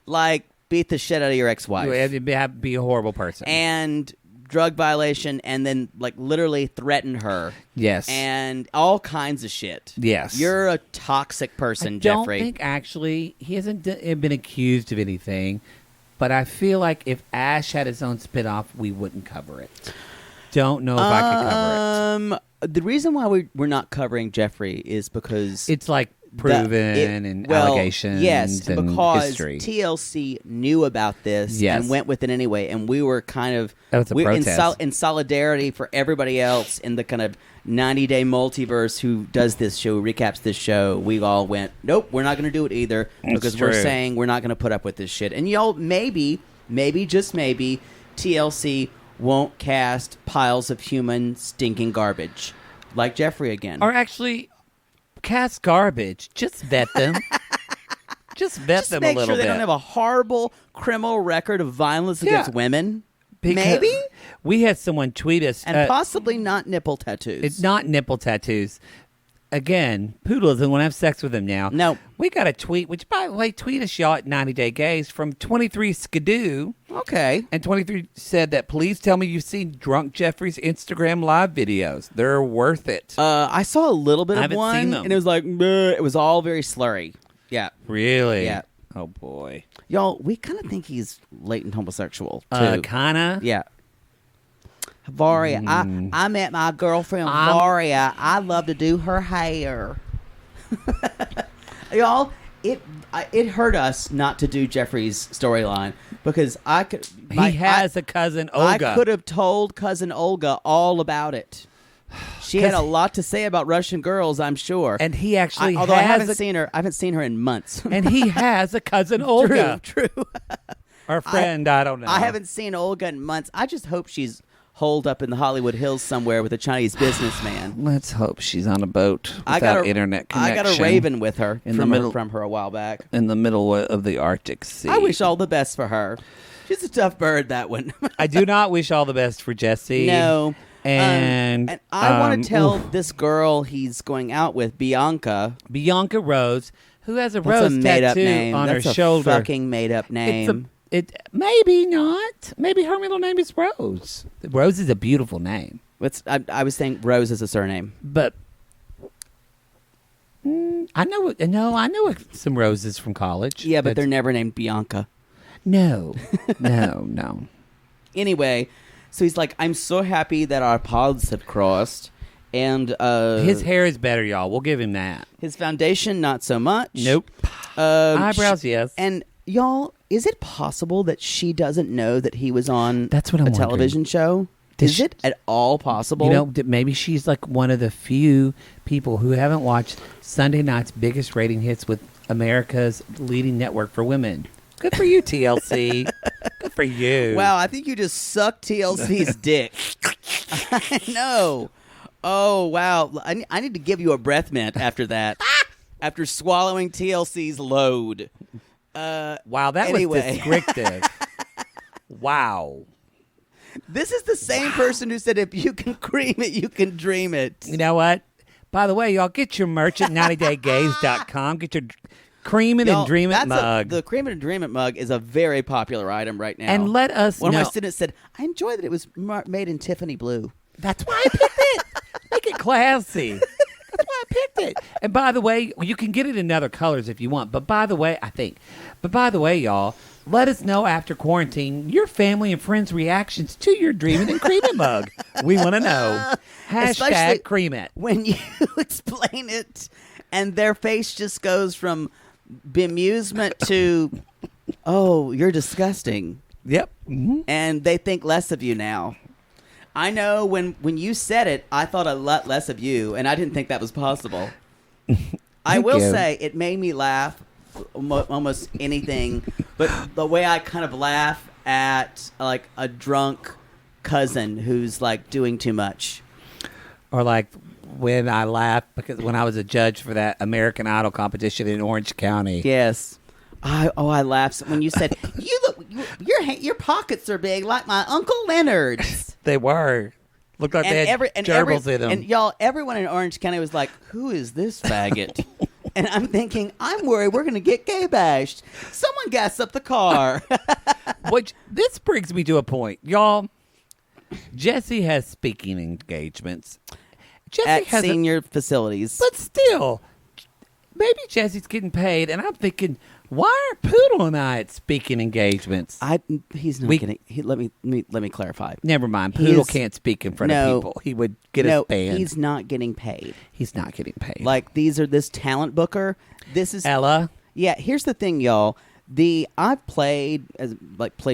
Like, beat the shit out of your ex-wife. You have to be a horrible person. And drug violation, and then, like, literally threaten her. Yes. And all kinds of shit. Yes. You're a toxic person, I Jeffrey. don't think, actually, he hasn't been accused of anything, but I feel like if Ash had his own spinoff, we wouldn't cover it. Don't know if I could cover it. The reason why we're not covering Jeffrey is because It's like proven and allegations yes, and because history. TLC knew about this Yes. and went with it anyway, and we were kind of That was a we're protest. in solidarity for everybody else in the kind of 90-day multiverse who does this show, recaps this show. We all went, nope, we're not going to do it either because we're true. saying we're not going to put up with this shit. And y'all, maybe, just maybe, TLC won't cast piles of human stinking garbage like Jeffrey again. Or actually, cast garbage. Just vet them. Just vet Just them make a little sure they bit. don't have a horrible criminal record of violence against women. Because Maybe? We had someone tweet us. And possibly not nipple tattoos. It's not nipple tattoos. Again, Poodle doesn't want to have sex with him now. No. We got a tweet, which, by the way, tweet us, y'all, at 90 Day Gays from 23 Skidoo. Okay. And 23 said that, please tell me you've seen Drunk Jeffrey's Instagram live videos. They're worth it. I saw a little bit I of haven't one, seen them. and it was like, bleh, it was all very slurry. Yeah. Really? Yeah. Oh, boy. Y'all, we kind of think he's latent homosexual, too. Kinda? Yeah. Varia, I met my girlfriend Varia. I love to do her hair. Y'all, it hurt us not to do Jeffrey's storyline because I could. He has a cousin, Olga. I could have told cousin Olga all about it. She had a lot to say about Russian girls, I'm sure. And he actually although I has haven't seen her. I haven't seen her in months. And he has a cousin, Olga. True. Our friend, I don't know. I haven't seen Olga in months. I just hope she's holed up in the Hollywood Hills somewhere with a Chinese businessman. Let's hope she's on a boat without internet connection. I got a raven with her in the middle from her a while back. In the middle of the Arctic Sea. I wish all the best for her. She's a tough bird, that one. I do not wish all the best for Jesse. No. And I want to tell this girl he's going out with, Bianca Rose, who has a That's rose a made-up tattoo name. on That's her a shoulder. fucking made-up name. Maybe not. Maybe her middle name is Rose. Rose is a beautiful name. I was saying Rose is a surname. But I know. No, I know some roses from college. Yeah, but they're never named Bianca. No. No. Anyway, so he's like, I'm so happy that our paths have crossed. And his hair is better, y'all. We'll give him that. His foundation, not so much. Nope. Eyebrows, yes. And y'all, is it possible that she doesn't know that he was on That's what I'm a television show? Is it at all possible? You know, maybe she's like one of the few people who haven't watched Sunday night's biggest rating hits with America's leading network for women. Good for you, TLC. Good for you. Wow, I think you just sucked TLC's dick. I know. Oh, wow. I need to give you a breath mint after that. After swallowing TLC's load. Wow, that was descriptive. Wow. This is the same person who said, if you can cream it, you can dream it. You know what? By the way, y'all, get your merch at 90daygaze.com. Get your cream it and dream it mug. The cream it and dream it mug is a very popular item right now. And let us know. One of my students said, I enjoy that it was made in Tiffany blue. That's why I picked it. Make it classy. That's why I picked it. And by the way, you can get it in other colors if you want. But by the way, y'all, let us know after quarantine your family and friends' reactions to your Dreamin' and Creamin' mug. We want to know. Hashtag cream it. When you explain it and their face just goes from bemusement to, oh, you're disgusting. Yep. Mm-hmm. And they think less of you now. I know when you said it, I thought a lot less of you, and I didn't think that was possible. I will say it made me laugh almost anything, but the way I kind of laugh at like a drunk cousin who's like doing too much. Or like when I laugh because when I was a judge for that American Idol competition in Orange County. Yes. I laughed when you said, your pockets are big like my Uncle Leonard's. They were. Looked like they had gerbils in them. And y'all, everyone in Orange County was like, who is this faggot? And I'm thinking, I'm worried we're going to get gay bashed. Someone gas up the car. Which, this brings me to a point. Y'all, Jesse has speaking engagements. At senior facilities. But still, maybe Jesse's getting paid, and I'm thinking, why are Poodle and I at speaking engagements? He's not getting. Let me clarify. Never mind. Poodle can't speak in front of people. He would get us banned. He's not getting paid. He's not getting paid. Like this talent booker. This is Ella. Yeah. Here's the thing, y'all. I've played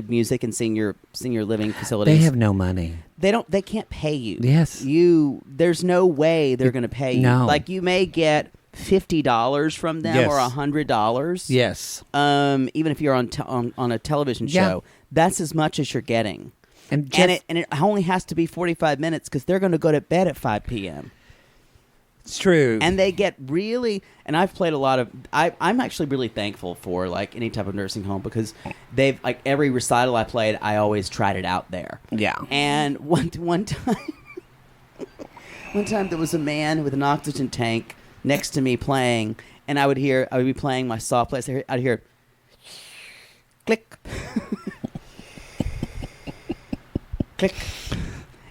music in senior living facilities. They have no money. They can't pay you. Yes. There's no way they're going to pay you. No. Like you may get $50 from them or $100. Yes. Even if you're on a television show, that's as much as you're getting. And it only has to be 45 minutes because they're going to go to bed at 5 p.m. It's true. And they get really, and I've played a lot of, I'm actually really thankful for like any type of nursing home because they've, like every recital I played, I always tried it out there. Yeah. And one time there was a man with an oxygen tank next to me playing, and I would be playing my soft plays. I'd hear click, click,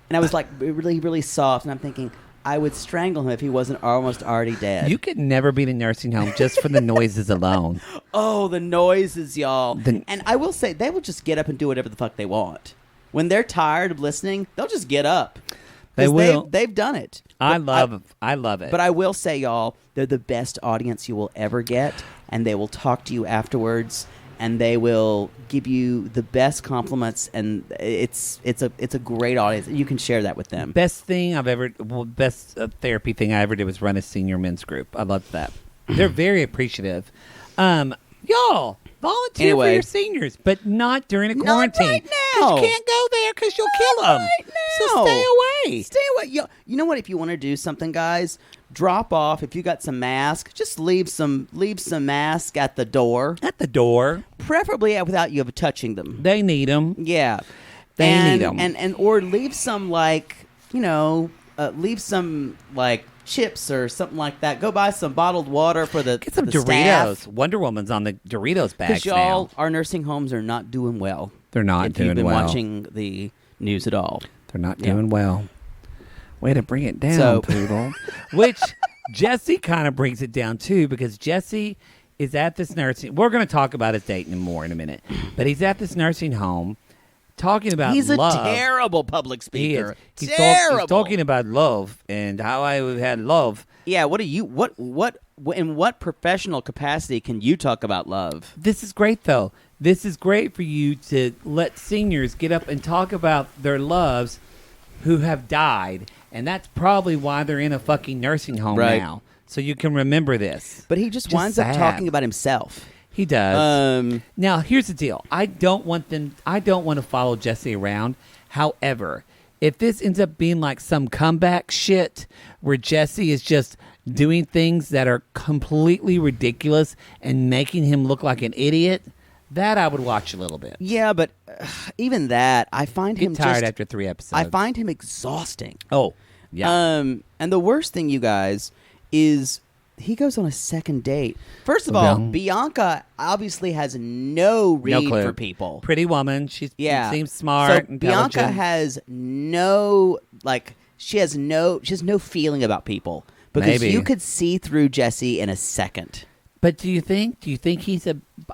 and I was like really, really soft, and I'm thinking I would strangle him if he wasn't almost already dead. You could never be in a nursing home just for the noises alone. Oh, the noises, y'all. And I will say, they will just get up and do whatever the fuck they want. When they're tired of listening, they'll just get up. They will. They've done it. I love it. But I will say, y'all, they're the best audience you will ever get, and they will talk to you afterwards, and they will give you the best compliments, and it's a great audience. You can share that with them. Best therapy thing I ever did was run a senior men's group. I loved that. They're very appreciative. Y'all, volunteer for your seniors, but not during a quarantine. Not right now. You can't go there because you'll kill them. Right now. So stay away. Stay away. You know what? If you want to do something, guys, drop off. If you got some mask, just leave some mask at the door. At the door. Preferably without you touching them. They need them. Yeah. They need them. And or leave some leave some chips or something like that. Go buy some bottled water for the Get some the Doritos. staff. Wonder Woman's on the Doritos bags Because y'all, now. our nursing homes are not doing well. They're not if doing you've been well. watching the news at all. They're not doing well. Way to bring it down, Poodle. Which Jesse kind of brings it down too, because Jesse is at this nursing. We're going to talk about his date more in a minute, but he's at this nursing home talking about He's love. a terrible public speaker. He's Terrible. talking about love and how I had love. Yeah, in what professional capacity can you talk about love? This is great, though. This is great for you to let seniors get up and talk about their loves who have died, and that's probably why they're in a fucking nursing home now. So you can remember this. But he just winds up talking about himself. He does. Now, here's the deal. I don't want to follow Jesse around. However, if this ends up being like some comeback shit where Jesse is just doing things that are completely ridiculous and making him look like an idiot, that I would watch a little bit. Yeah, but even that, I find him tired after 3 episodes. I find him exhausting. Oh, yeah. And the worst thing, you guys, is he goes on a second date. First of all, Bianca obviously has no read for people. Pretty woman. She seems smart, so intelligent. Bianca has no feeling about people. Because you could see through Jesse in a second. But do you think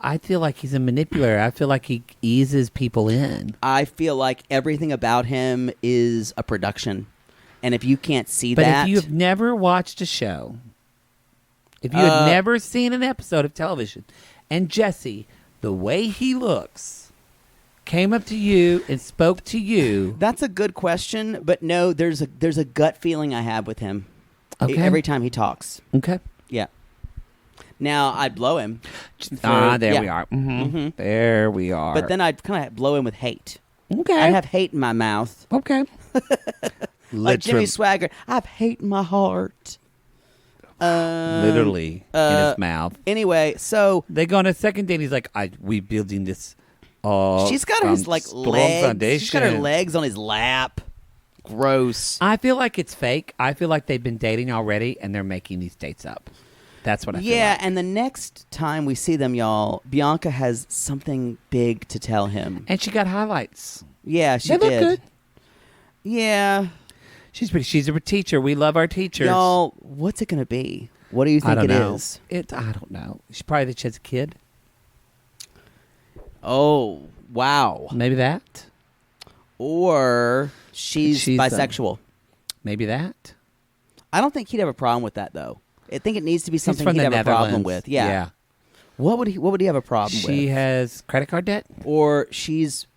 I feel like he's a manipulator. I feel like he eases people in. I feel like everything about him is a production. And if you can't see but that. If you have never watched a show, if you had never seen an episode of television, and Jesse, the way he looks, came up to you and spoke to you. That's a good question. But no, there's a gut feeling I have with him. Okay. Every time he talks. Okay. Yeah. Now, I'd blow him. There we are. Mm-hmm. There we are. But then I'd kind of blow him with hate. Okay. I'd have hate in my mouth. Okay. Like Jimmy Swagger. I have hate in my heart. Literally in his mouth. Anyway, so they go on a second date. He's like, we building this. She's got his legs. Foundation. She's got her legs on his lap. Gross. I feel like it's fake. I feel like they've been dating already, and they're making these dates up. That's what I feel like. And the next time we see them, y'all, Bianca has something big to tell him. And she got highlights. Yeah, she did. They look good. Yeah. She's a teacher. We love our teachers. Y'all, what's it going to be? What do you think it is? I don't know. She probably has a kid. Oh, wow. Maybe that. Or she's bisexual. Maybe that. I don't think he'd have a problem with that, though. I think it needs to be something from he'd the have a problem Netherlands. with. Yeah. What would he have a problem with? She has credit card debt? Or she's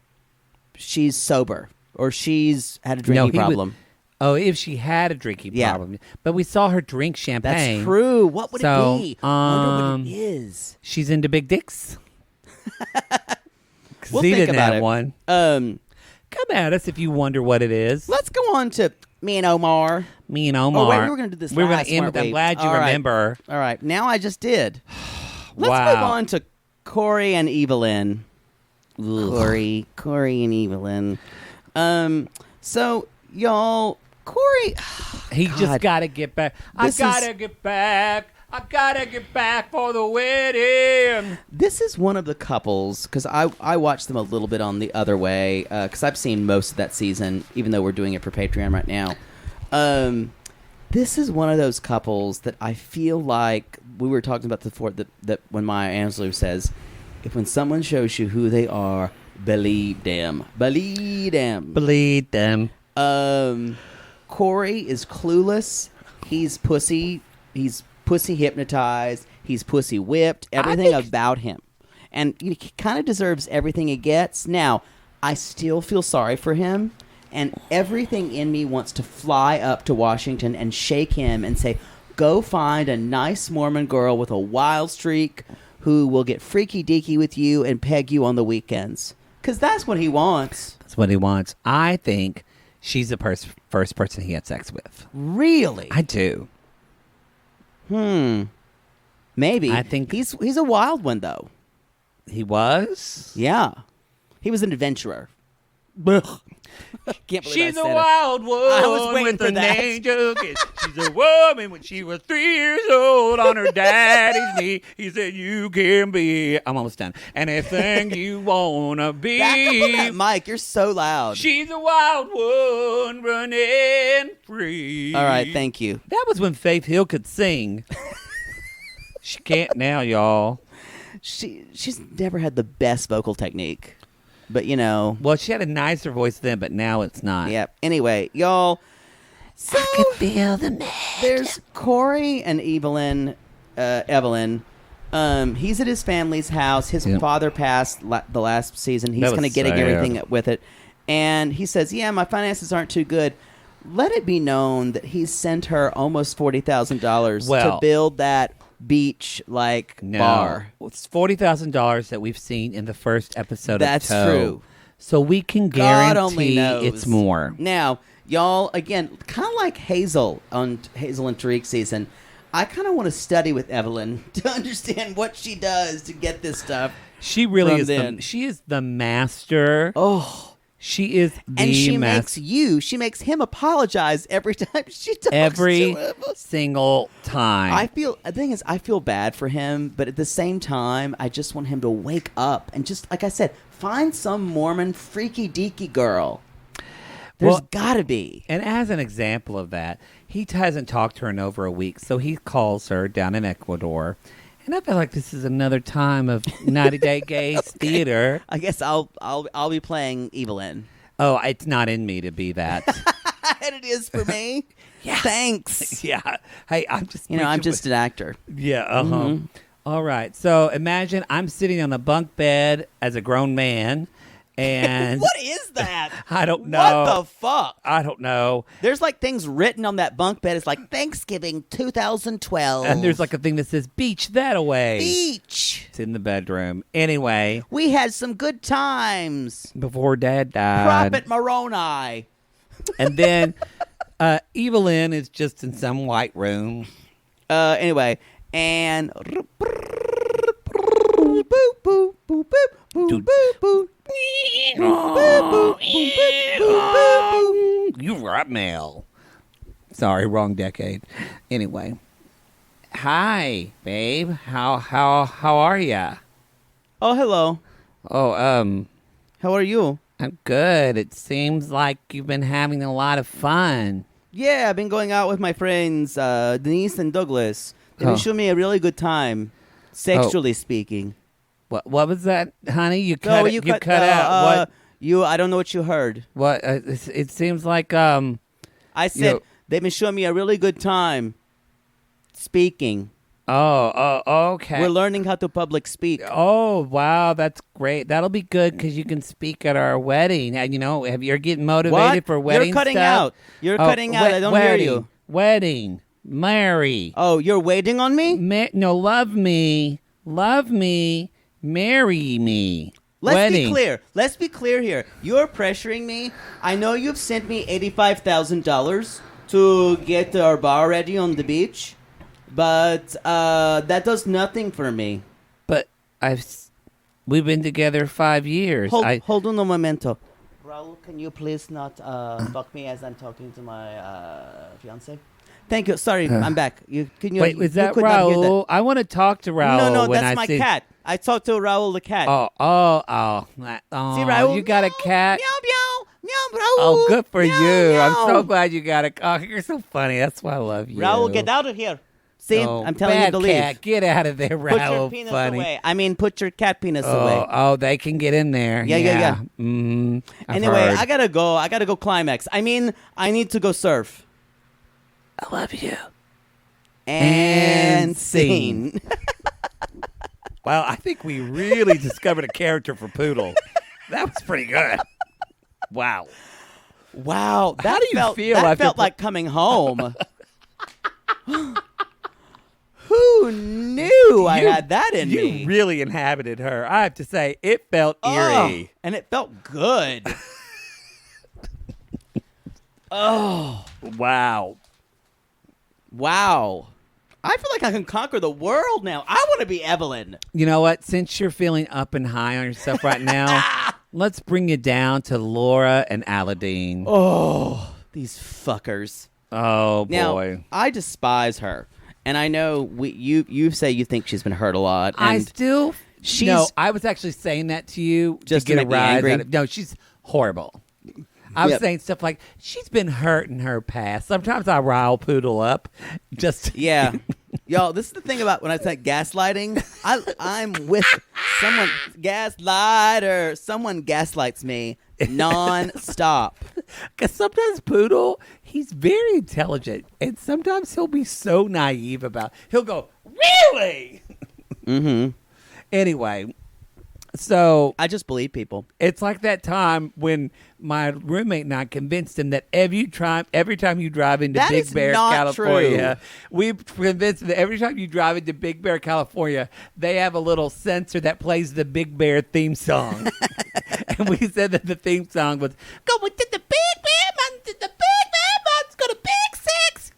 sober. Or she's had a drinking problem. If she had a drinking problem. But we saw her drink champagne. That's true. What would it be? I wonder what it is. She's into big dicks? We'll he think didn't about have it. one. Come at us if you wonder what it is. Let's go on to me and Omar. Me and Omar. Oh, wait, we were going to do this We were last, going to end with weren't we? I'm glad you All right. remember. All right. Now I just did. Let's Wow. move on to Corey and Evelin. Corey and Evelin. So, y'all, Corey... He God. just got to get back. I got to get back. I got to get back for the wedding. This is one of the couples, because I watched them a little bit on the other way, because I've seen most of that season, even though we're doing it for Patreon right now. This is one of those couples that I feel like, we were talking about before, that when Maya Angelou says, when someone shows you who they are, believe them. Believe them. Believe them. Corey is clueless. He's pussy. He's pussy hypnotized. He's pussy whipped. Everything about him. And he kind of deserves everything he gets. Now, I still feel sorry for him. And everything in me wants to fly up to Washington and shake him and say, go find a nice Mormon girl with a wild streak who will get freaky deaky with you and peg you on the weekends. Because that's what he wants. That's what he wants. I think she's the first person he had sex with. Really? I do. Maybe. I think he's a wild one, though. He was? Yeah. He was an adventurer. Can't believe She's I a said it. wild woman I was waiting with for an that. angel kiss. She's a woman when she was 3 years old on her daddy's knee. He said, you can be. I'm almost done. Anything you want to be. Back up on that mic. You're so loud. She's a wild one running free. All right, thank you. That was when Faith Hill could sing. She can't now, y'all. She's never had the best vocal technique. But, you know. Well, she had a nicer voice then, but now it's not. Yep. Anyway, y'all. So I can feel the magic. there's Corey and Evelin. He's at his family's house. His father passed the last season. He's That was kind of getting sad. everything with it. And he says, yeah, my finances aren't too good. Let it be known that he sent her almost $40,000 Well, to build that beach bar. It's $40,000 that we've seen in the first episode That's of Toe. true. So we can God only guarantee knows. it's more. Now, y'all, again, kind of like Hazel and Tariq's season, I kind of want to study with Evelyn to understand what she does to get this stuff. She really From is. then. She is the master. Oh, She is the and she master. makes him apologize every time she talks Every to him. single time. The thing is, I feel bad for him, but at the same time, I just want him to wake up and just, like I said, find some Mormon freaky deaky girl. There's gotta be. And as an example of that, he hasn't talked to her in over a week, so he calls her down in Ecuador. And I feel like this is another time of 90-Day Gays theater. I guess I'll be playing Evelyn. Oh, it's not in me to be that. And it is for me. Yeah. Thanks. Yeah. Hey, I'm just... I'm just an actor. Yeah, uh-huh. All right. So imagine I'm sitting on a bunk bed as a grown man, and... What is that? I don't know. What the fuck? I don't know. There's things written on that bunk bed. It's like Thanksgiving 2012. And there's a thing that says, beach that away. Beach. It's in the bedroom. Anyway, We had some good times. before Dad died. Prophet Moroni. And then Evelyn is just in some white room. Anyway, and boop boop boop boop boop boop. You right, Mel. Sorry, wrong decade. Anyway, hi, babe. How are ya? Oh, hello. Oh, How are you? I'm good. It seems like you've been having a lot of fun. Yeah, I've been going out with my friends, Denise and Douglas. They've been showing me a really good time, sexually speaking. What was that, honey? You No, cut you out cut. what? I don't know what you heard. What? It seems like I said You- they've been showing me a really good time speaking. Oh, okay. We're learning how to public speak. Oh, wow, that's great. That'll be good because you can speak at our wedding. And, you're getting motivated What? for wedding You're cutting stuff? out. You're cutting out. I don't hear you. Wedding. Marry. Oh, you're waiting on me? No, love me. Love me. Marry me. Let's wedding. be clear. Let's be clear here. You're pressuring me. I know you've sent me $85,000 to get our bar ready on the beach, but that does nothing for me. But we've been together 5 years. Hold on a momento. Raul, can you please not fuck me as I'm talking to my fiance? Thank you. Sorry, I'm back. Wait, is you that could not hear that. Raul? I want to talk to Raul. No, when that's I my see... cat. I talked to Raul the cat. Oh. See, Raul? You got a cat? Meow, meow, meow, Raul. Oh, good for Meow, you. I'm meow. so glad you got a... Oh, you're so funny. That's why I love you. Raul, get out of here. See, Oh, I'm telling you bad to leave. cat. Get out of there, Raul. Put your penis funny. away. I mean, put your cat penis away. Oh, they can get in there. Yeah. Mm, Anyway, I gotta go. I gotta go climax. I mean, I need to go surf. I love you. And scene. Well, I think we really discovered a character for Poodle. That was pretty good. Wow. Wow, How do you feel That after felt like coming home. Who knew I had that in You me? really inhabited her. I have to say, it felt Oh, eerie. and it felt good. Oh, Wow. wow. I feel like I can conquer the world now. I want to be Evelyn. You know what? Since you're feeling up and high on yourself right now, let's bring it down to Laura and Aladin. Oh, these fuckers. Oh, Now, boy. I despise her. And I know you say you think she's been hurt a lot. And I still... she's No, I was actually saying that to you just to get to a make me rise angry? out of... No, she's horrible. I was Yep. saying stuff like, she's been hurt in her past. Sometimes I rile Poodle up. Just... Yeah. Y'all, this is the thing about when I say gaslighting. I'm with someone, gaslighter. Someone gaslights me non-stop. Because sometimes Poodle, he's very intelligent. And sometimes he'll be so naive about... He'll go, really? Mm-hmm. Anyway, so... I just believe people. It's like that time when my roommate and I convinced him that every time you drive into That Big is Bear, not California, we convinced him that every time you drive into Big Bear, California, they have a little sensor that plays the Big Bear theme song. And we said that the theme song was going to the Big Bear Mountains, to the Big Bear Mountains, go to Big Six.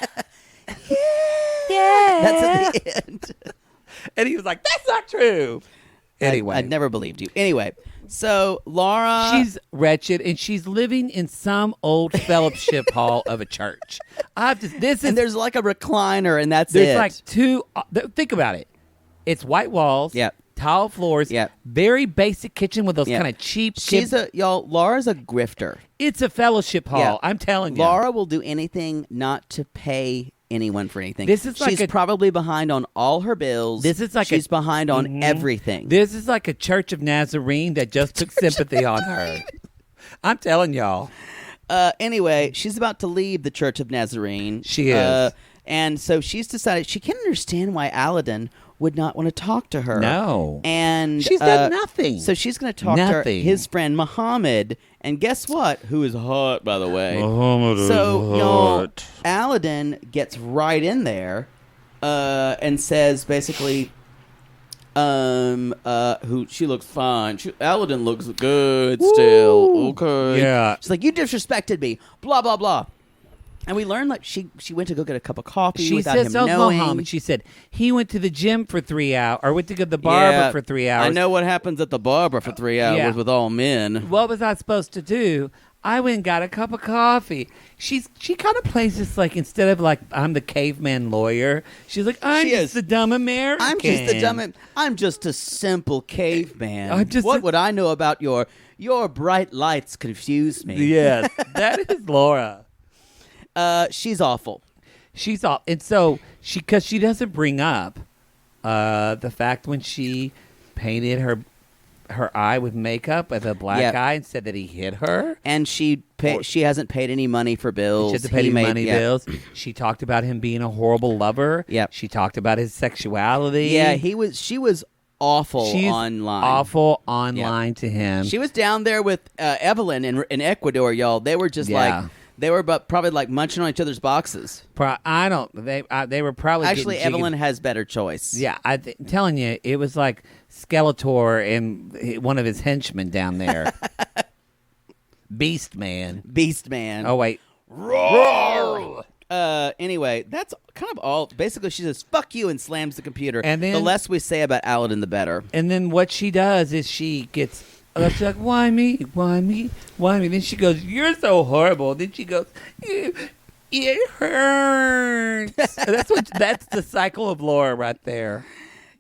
Yeah. Yeah. That's at the end. And he was like, that's not true. Anyway. I never believed you. Anyway, so Laura. She's wretched, and she's living in some old fellowship hall of a church. and there's like a recliner, and that's there's it. like two. Think about it. It's white walls. Yep. Tile floors. Yep. Very basic kitchen with those Yep. kind of cheap. Laura's a grifter. It's a fellowship hall. Yeah. I'm telling you. Laura will do anything not to pay anyone for anything. This is like she's probably behind on all her bills. This is like she's behind on everything. This is like a Church of Nazarene that just took sympathy on her. I'm telling y'all. Anyway, she's about to leave the Church of Nazarene. She is. And so she's decided she can't understand why Aladin would not want to talk to her. No. And she's done nothing. So she's going to talk to his friend Muhammad. And guess what? Who is hot, by the way. Muhammad is y'all, hot. Aladin gets right in there and says basically, who she looks fine. Aladin looks good still. Okay. Yeah. She's like, you disrespected me. Blah, blah, blah. And we learned like she went to go get a cup of coffee She without said him so knowing. Muhammad. She said he went to the gym for 3 hours, or went to the barber for 3 hours. I know what happens at the barber for 3 hours Yeah. with all men. What was I supposed to do? I went and got a cup of coffee. She kind of plays this like, instead of like I'm the caveman lawyer, she's like I'm She just is. the dumb American. I'm just a simple caveman. I'm just what a- would I know about your bright lights confuse me. Yes, that is Laura. She's awful. She's all, and so because she doesn't bring up the fact when she painted her eye with makeup as a black Yep. eye and said that he hit her. And she hasn't paid any money for bills. She hasn't paid any money bills. She talked about him being a horrible lover. Yep. She talked about his sexuality. Yeah, she was awful She's online. awful online to him. She was down there with Evelyn in Ecuador, y'all. They were just Yeah. like they were probably like munching on each other's boxes. I don't. They were probably Actually, getting jiggy. Evelyn has better choice. Yeah, I'm telling you, it was like Skeletor and one of his henchmen down there. Beast Man. Oh wait. Roar! Anyway, that's kind of all. Basically, she says "fuck you" and slams the computer. And then- the less we say about Aladin, the better. And then what she does is she gets. She's like, why me? Why me? Why me? Then she goes, you're so horrible. Then she goes, it hurts. That's the cycle of Laura right there.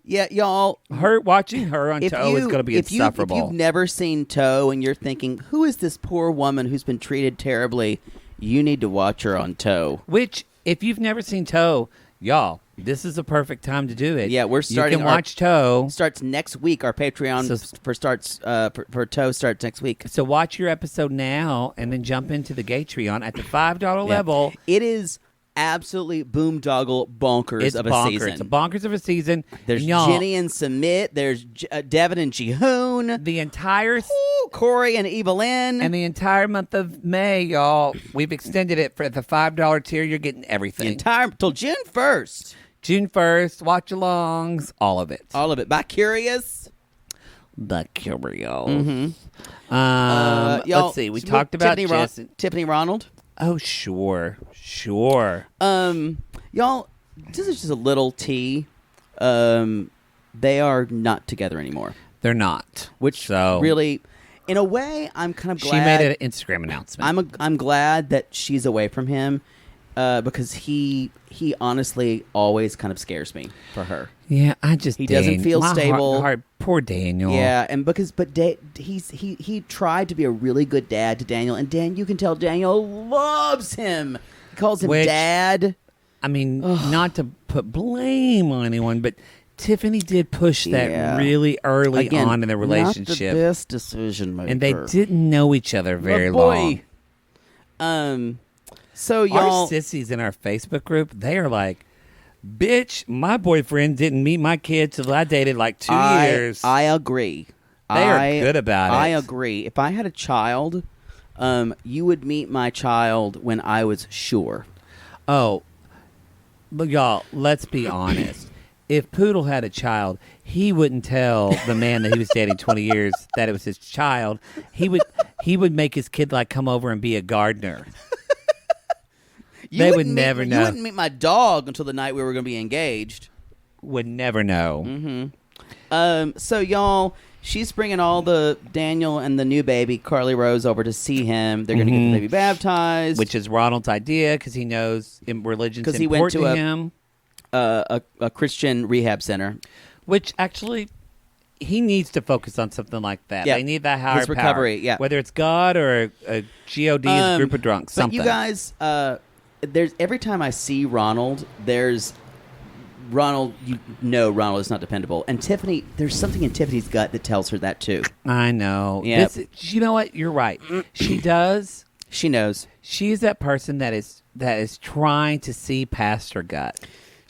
Yeah, y'all. Watching her on Toe is going to be insufferable. If you've never seen Toe and you're thinking, who is this poor woman who's been treated terribly? You need to watch her on Toe. Which, if you've never seen Toe, y'all, this is a perfect time to do it. Yeah, we're starting. You can watch Toe. Starts next week. Our Patreon for Toe starts next week. So watch your episode now, and then jump into the Gatreon at the $5 level. It is absolutely boondoggle bonkers It's of a bonkers. season. It's a bonkers of a season. There's and y'all, Jenny and Submit. There's Devin and Jihoon. the entire Ooh, Corey and Evelyn. and the entire month of May, y'all. We've extended it for the $5 tier. You're getting everything. till June 1st. June 1st, watch alongs, all of it. All of it. By Curious. The Curios. Mm-hmm. Let's see. We talked about Tiffany Ronald. Oh, sure. Y'all, this is just a little tea. They are not together anymore. They're not. Which so really, in a way, I'm kind of glad. She made an Instagram announcement. I'm glad that she's away from him because he honestly always kind of scares me for her. Yeah, he doesn't feel stable. Poor Daniel. Yeah, and he tried to be a really good dad to Daniel, and you can tell Daniel loves him. He calls him Dad. I mean, not to put blame on anyone, but Tiffany did push that really early on in the relationship. Not the best decision maker. And they didn't know each other very long. So y'all, our sissies in our Facebook group, they are like, bitch, my boyfriend didn't meet my kid till I dated like 2 years. I agree. They are good about it. I agree. If I had a child, you would meet my child when I was sure. Oh, but y'all, let's be honest. If Poodle had a child, he wouldn't tell the man that he was dating 20 years that it was his child. He would make his kid like come over and be a gardener. They would never know. You wouldn't meet my dog until the night we were going to be engaged. Would never know. Mm-hmm. So y'all, she's bringing all the Daniel and the new baby Carley Rose over to see him. They're going to get the baby baptized, which is Ronald's idea because he knows religion's important he went to him. A Christian rehab center, which actually he needs to focus on something like that. Yeah. They need that higher His recovery, power. yeah. Whether it's God or a God, a group of drunks. But something. you guys, there's every time I see Ronald, there's Ronald. Ronald is not dependable, and Tiffany. There's something in Tiffany's gut that tells her that too. I know. Yeah. You know what? You're right. She does. She knows. She's that person that is trying to see past her gut.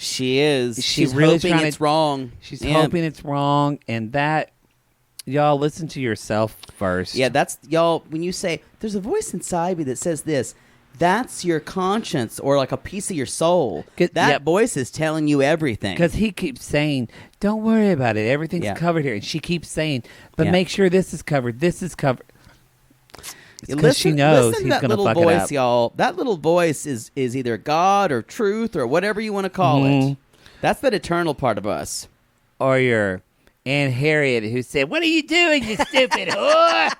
She is. She's really hoping it's wrong. She's hoping it's wrong, and that, y'all, listen to yourself first. Yeah, that's, y'all, when you say, there's a voice inside me that says this, that's your conscience or like a piece of your soul. That voice is telling you everything. Because he keeps saying, don't worry about it. Everything's covered here. And she keeps saying, but make sure this is covered. This is covered. It's because she knows he's going to fuck voice, it up. Y'all. That little voice is either God or truth or whatever you want to call it. That's that eternal part of us. Or your Aunt Harriet who said, what are you doing, you stupid whore?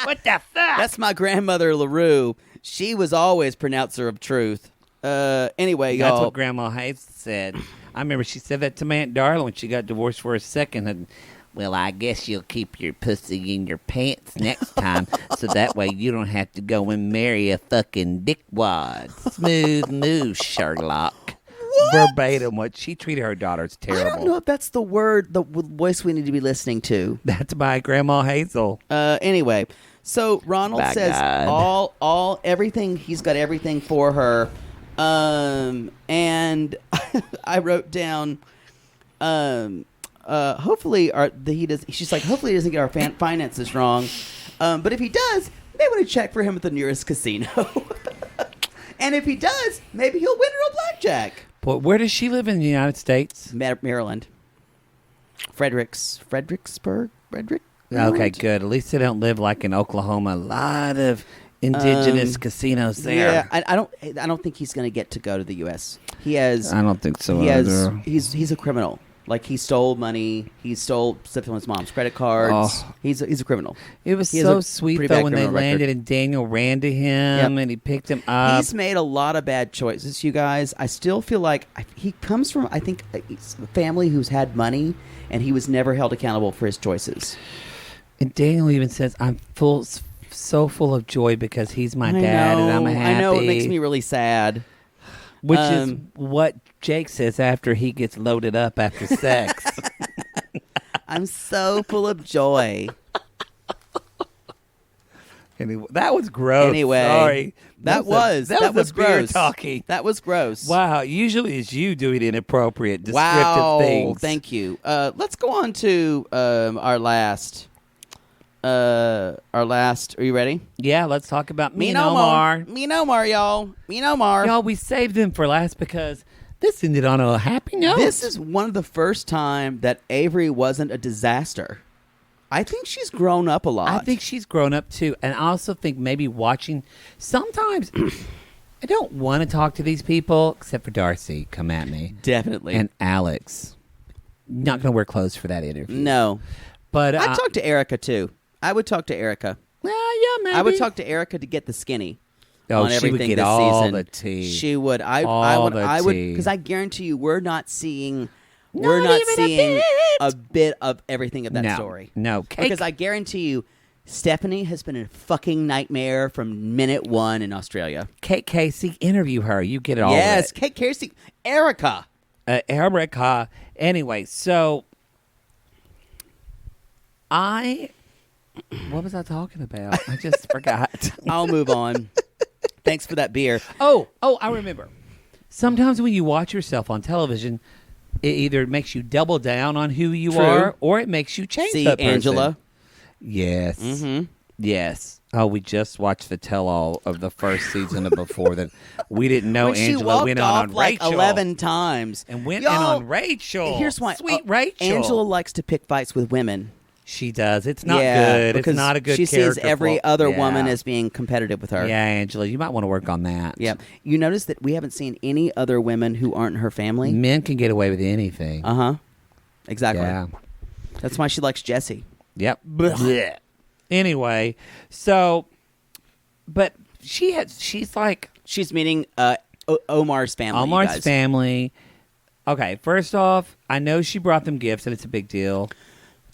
What the fuck? That's my grandmother LaRue. She was always pronouncer of truth. Anyway, y'all. That's what Grandma Hayes said. I remember she said that to my Aunt Darla when she got divorced for a second. And, well, I guess you'll keep your pussy in your pants next time, so that way you don't have to go and marry a fucking dickwad. Smooth move, Sherlock. What? Verbatim, what she treated her daughters terrible. I don't know if that's the voice we need to be listening to. That's by Grandma Hazel. Anyway, so Ronald says all everything. He's got everything for her, and I wrote down. Hopefully, he does. She's like, hopefully, he doesn't get our finances wrong. But if he does, they want to check for him at the nearest casino. And if he does, maybe he'll win real blackjack. But where does she live in the United States? Maryland. Fredericksburg. Maryland? Okay, good. At least they don't live like in Oklahoma. A lot of indigenous casinos there. Yeah, I don't think he's going to get to go to the U.S. He has. I don't think so. He's a criminal. Like, he stole money. He stole someone's mom's credit cards. Oh. He's a criminal. It was so sweet, though, when they landed and Daniel ran to him and he picked him up. He's made a lot of bad choices, you guys. I still feel like he comes from, I think, a family who's had money, and he was never held accountable for his choices. And Daniel even says, I'm so full of joy because he's my dad and I'm happy. I know, it makes me really sad. Which is what Jake says after he gets loaded up after sex. I'm so full of joy. Anyway, that was gross. Anyway, sorry. That was gross. Beer talking. That was gross. Wow. Usually it's you doing inappropriate, descriptive things. Thank you. Let's go on to our last. Are you ready? Yeah, let's talk about me and Omar. Me and Omar, y'all. Me and Omar. Y'all, we saved them for last because this ended on a happy note. This is one of the first time that Avery wasn't a disaster. I think she's grown up a lot. I think she's grown up too. And I also think maybe watching, sometimes I don't want to talk to these people, except for Darcey. Come at me. Definitely. And Alex. Not going to wear clothes for that interview. No. But I'd talk to Erica too. I would talk to Erica. yeah, maybe. I would talk to Erica to get the skinny. Oh, on she everything would get this all season. the tea. She would. I All would. the I would tea. because I guarantee you, we're not seeing even a bit of everything of that No, story. no. Because I guarantee you, Stephanie has been a fucking nightmare from minute one in Australia. Kate Casey, interview her. You get it all. Yes, of it. Kate Casey, Erica. Erica. Anyway, so what was I talking about? I just forgot. I'll move on. Thanks for that beer. Oh, I remember. Sometimes when you watch yourself on television, it either makes you double down on who you True. are, or it makes you change See that person. Angela. Yes. Mm-hmm. Yes. Oh, we just watched the tell-all of the first season of Before that. We didn't know When she Angela walked went off on like Rachel 11 times and went in Y'all, on Rachel. Here's why. Sweet Rachel. Angela likes to pick fights with women. She does. It's not Yeah, good. because It's not a good she sees character every flaw. other Yeah. woman as being competitive with her. Yeah, Angela, you might want to work on that. Yeah. You notice that we haven't seen any other women who aren't her family? Men can get away with anything. Uh-huh. Exactly. Yeah. That's why she likes Jesse. Yep. Blech. Anyway, so, but she's like She's meeting Omar's family. you Omar's guys. family. Okay, first off, I know she brought them gifts and it's a big deal.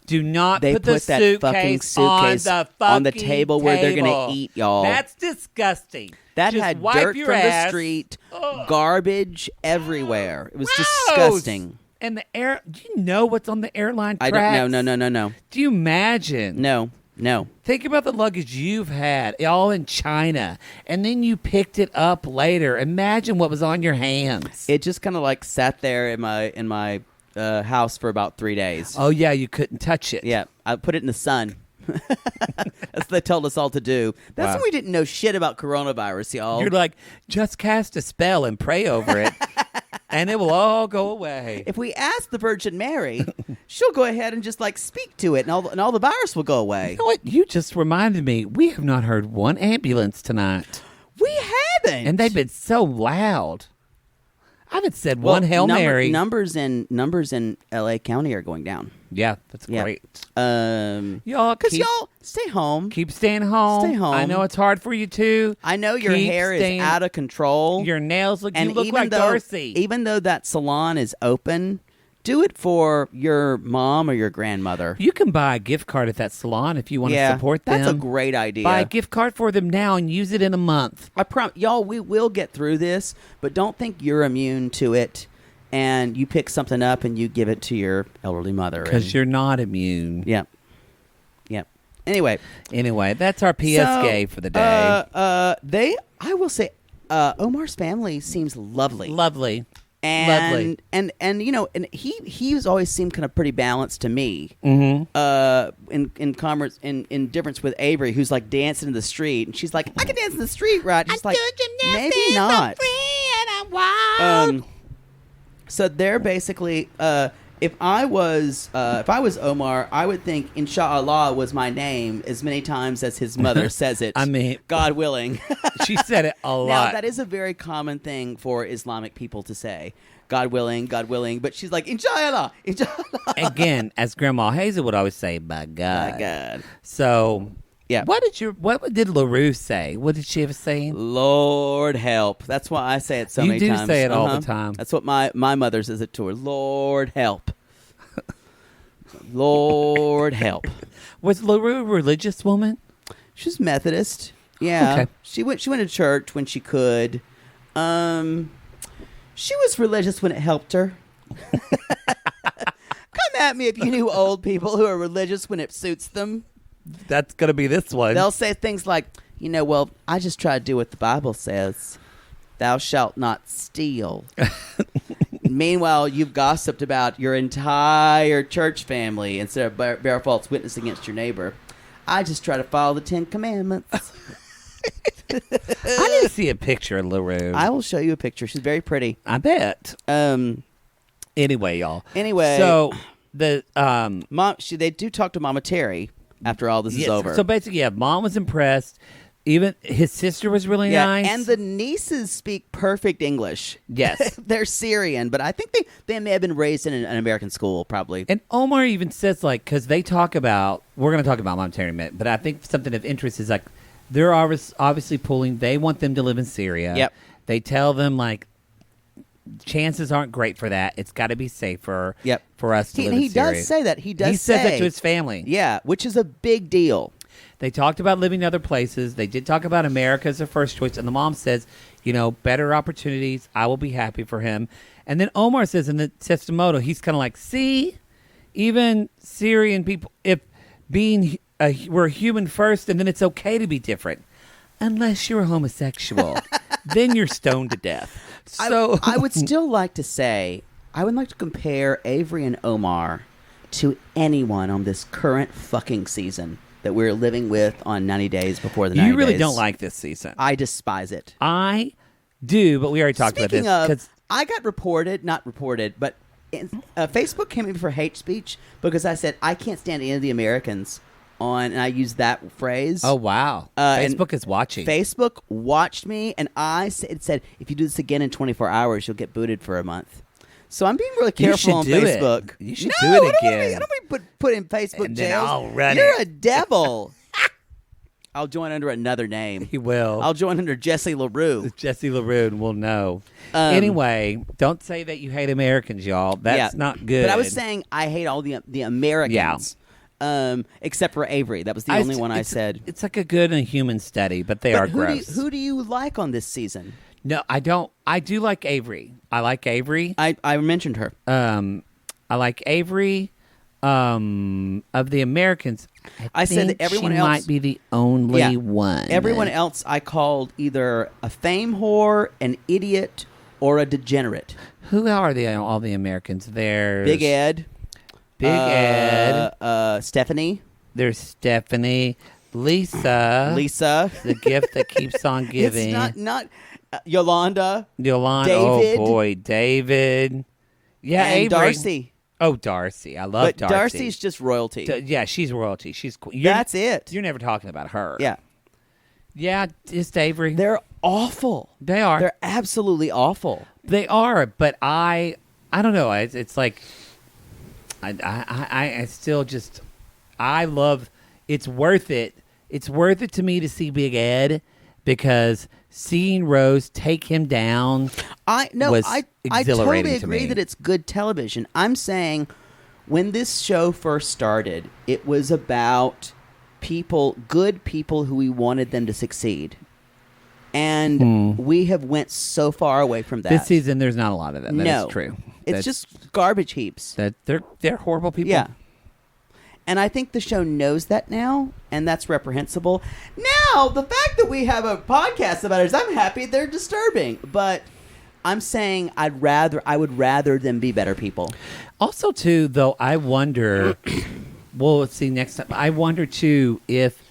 Do not They put the put that fucking suitcase on the table where they're gonna eat, y'all. That's disgusting. That Just had wipe dirt your from the ass. street, Ugh. garbage everywhere. It was Gross. disgusting. And the air. Do you know what's on the airline I tracks? don't know. No. Do you imagine? No. Think about the luggage you've had, all in China, and then you picked it up later. Imagine what was on your hands. It just kind of like sat there in my house for about 3 days. Oh yeah, you couldn't touch it. Yeah, I put it in the sun. That's what they told us all to do. That's Wow. when we didn't know shit about coronavirus, y'all. You're like, just cast a spell and pray over it, and it will all go away. If we ask the Virgin Mary, she'll go ahead and just like speak to it, and all the virus will go away. You know what? You just reminded me. We have not heard one ambulance tonight, We haven't, and they've been so loud. I haven't said one Hail Mary. Numbers in L.A. County are going down. Yeah, that's Yeah. great. Y'all, because y'all stay home. Keep staying home. Stay home. I know it's hard for you too. I know your Keep hair staying- is out of control. Your nails look. and You look even like though, Darcey. Even though that salon is open, do it for your mom or your grandmother. You can buy a gift card at that salon if you want to support them. That's a great idea. Buy a gift card for them now and use it in a month. I promise, y'all, we will get through this, but don't think you're immune to it. And you pick something up and you give it to your elderly mother. Because you're not immune. Yep. Anyway, that's our PS for the day. I will say, Omar's family seems lovely. Lovely. And you know, and he's always seemed kind of pretty balanced to me. Mm-hmm. In difference with Avery, who's like dancing in the street, and she's like, I can dance in the street, right? She's like, maybe not. So they're basically, if I was Omar, I would think Inshallah was my name as many times as his mother says it. I mean, God willing. She said it a lot. Now that is a very common thing for Islamic people to say, God willing, God willing. But she's like, Inshallah, Inshallah. Again, as Grandma Hazel would always say, by God. My God. So, Yeah. What did LaRue say? What did she ever say? Lord help. That's why I say it so You many do times. say it all the time. That's what my mother says it to her. Lord help. Lord help. Was LaRue a religious woman? She's Methodist. Yeah. Okay. She went to church when she could. She was religious when it helped her. Come at me if you knew old people who are religious when it suits them. That's going to be this one. They'll say things like, well, I just try to do what the Bible says. Thou shalt not steal. Meanwhile, you've gossiped about your entire church family instead of bear false witness against your neighbor. I just try to follow the 10 Commandments. I didn't see a picture of LaRue. I will show you a picture. She's very pretty. I bet. Anyway, y'all. So the Mom, they do talk to Mama Terry after all this is over. So basically, Mom was impressed. Even his sister was really nice. And the nieces speak perfect English. Yes. They're Syrian, but I think they may have been raised in an American school, probably. And Omar even says, like, because they talk about, we're going to talk about monetary minute, but I think something of interest is, like, they're obviously pulling, they want them to live in Syria. Yep. They tell them, like, chances aren't great for that. It's got to be safer for us to live in Syria. He does say that. He says that to his family. Yeah, which is a big deal. They talked about living in other places. They did talk about America as their first choice. And the mom says, better opportunities. I will be happy for him. And then Omar says in the testimonial, he's kind of like, see, even Syrian people, if we're human first, and then it's okay to be different. Unless you're a homosexual. Then you're stoned to death. So I would still like to say, I would like to compare Avery and Omar to anyone on this current fucking season that we're living with on 90 Days Before the 90 Days. You really don't like this season. I despise it. I do, but we already talked about this. Speaking of, I got not reported, but Facebook came in for hate speech because I said, I can't stand any of the Americans and I used that phrase. Oh, wow. Facebook is watching. Facebook watched me, and it said, if you do this again in 24 hours, you'll get booted for a month. So I'm being really careful on Facebook. You should do it again. I don't want to put in Facebook and jail. Then I'll run You're a devil. I'll join under another name. He will. I'll join under Jesse LaRue. Jesse LaRue will know. Anyway, don't say that you hate Americans, y'all. That's not good. But I was saying I hate all the Americans. Except for Avery. That was the only one I said. It's like a good and human study, but they are gross. Who do you like on this season? No, I don't. I do like Avery. I like Avery. I mentioned her. I like Avery. Of the Americans, I said that everyone else might be the only one. Everyone else I called either a fame whore, an idiot, or a degenerate. Who are all the Americans? There's Big Ed. Stephanie. There's Stephanie. Lisa, the gift that keeps on giving. It's not Yolanda. David. Oh boy, David. Yeah, and Avery. Darcey. Oh, Darcey. I love Darcey. But Darcey's just royalty. Yeah, she's royalty. She's that's it. You're never talking about her. Yeah. Yeah, just Avery. They're awful. They are. They're absolutely awful. They are, but I don't know. It's like I still just I love. It's worth it. It's worth it to me to see Big Ed because seeing Rose take him down was I exhilarating totally to agree me. that it's good television. I'm saying when this show first started, it was about good people who we wanted them to succeed. And we have went so far away from that. This season, there's not a lot of that. That is true. It's just garbage heaps. They're horrible people. Yeah. And I think the show knows that now, and that's reprehensible. Now, the fact that we have a podcast about it, I'm happy they're disturbing. But I'm saying I would rather them be better people. Also, too, though, I wonder. Well, let's see next time. I wonder too if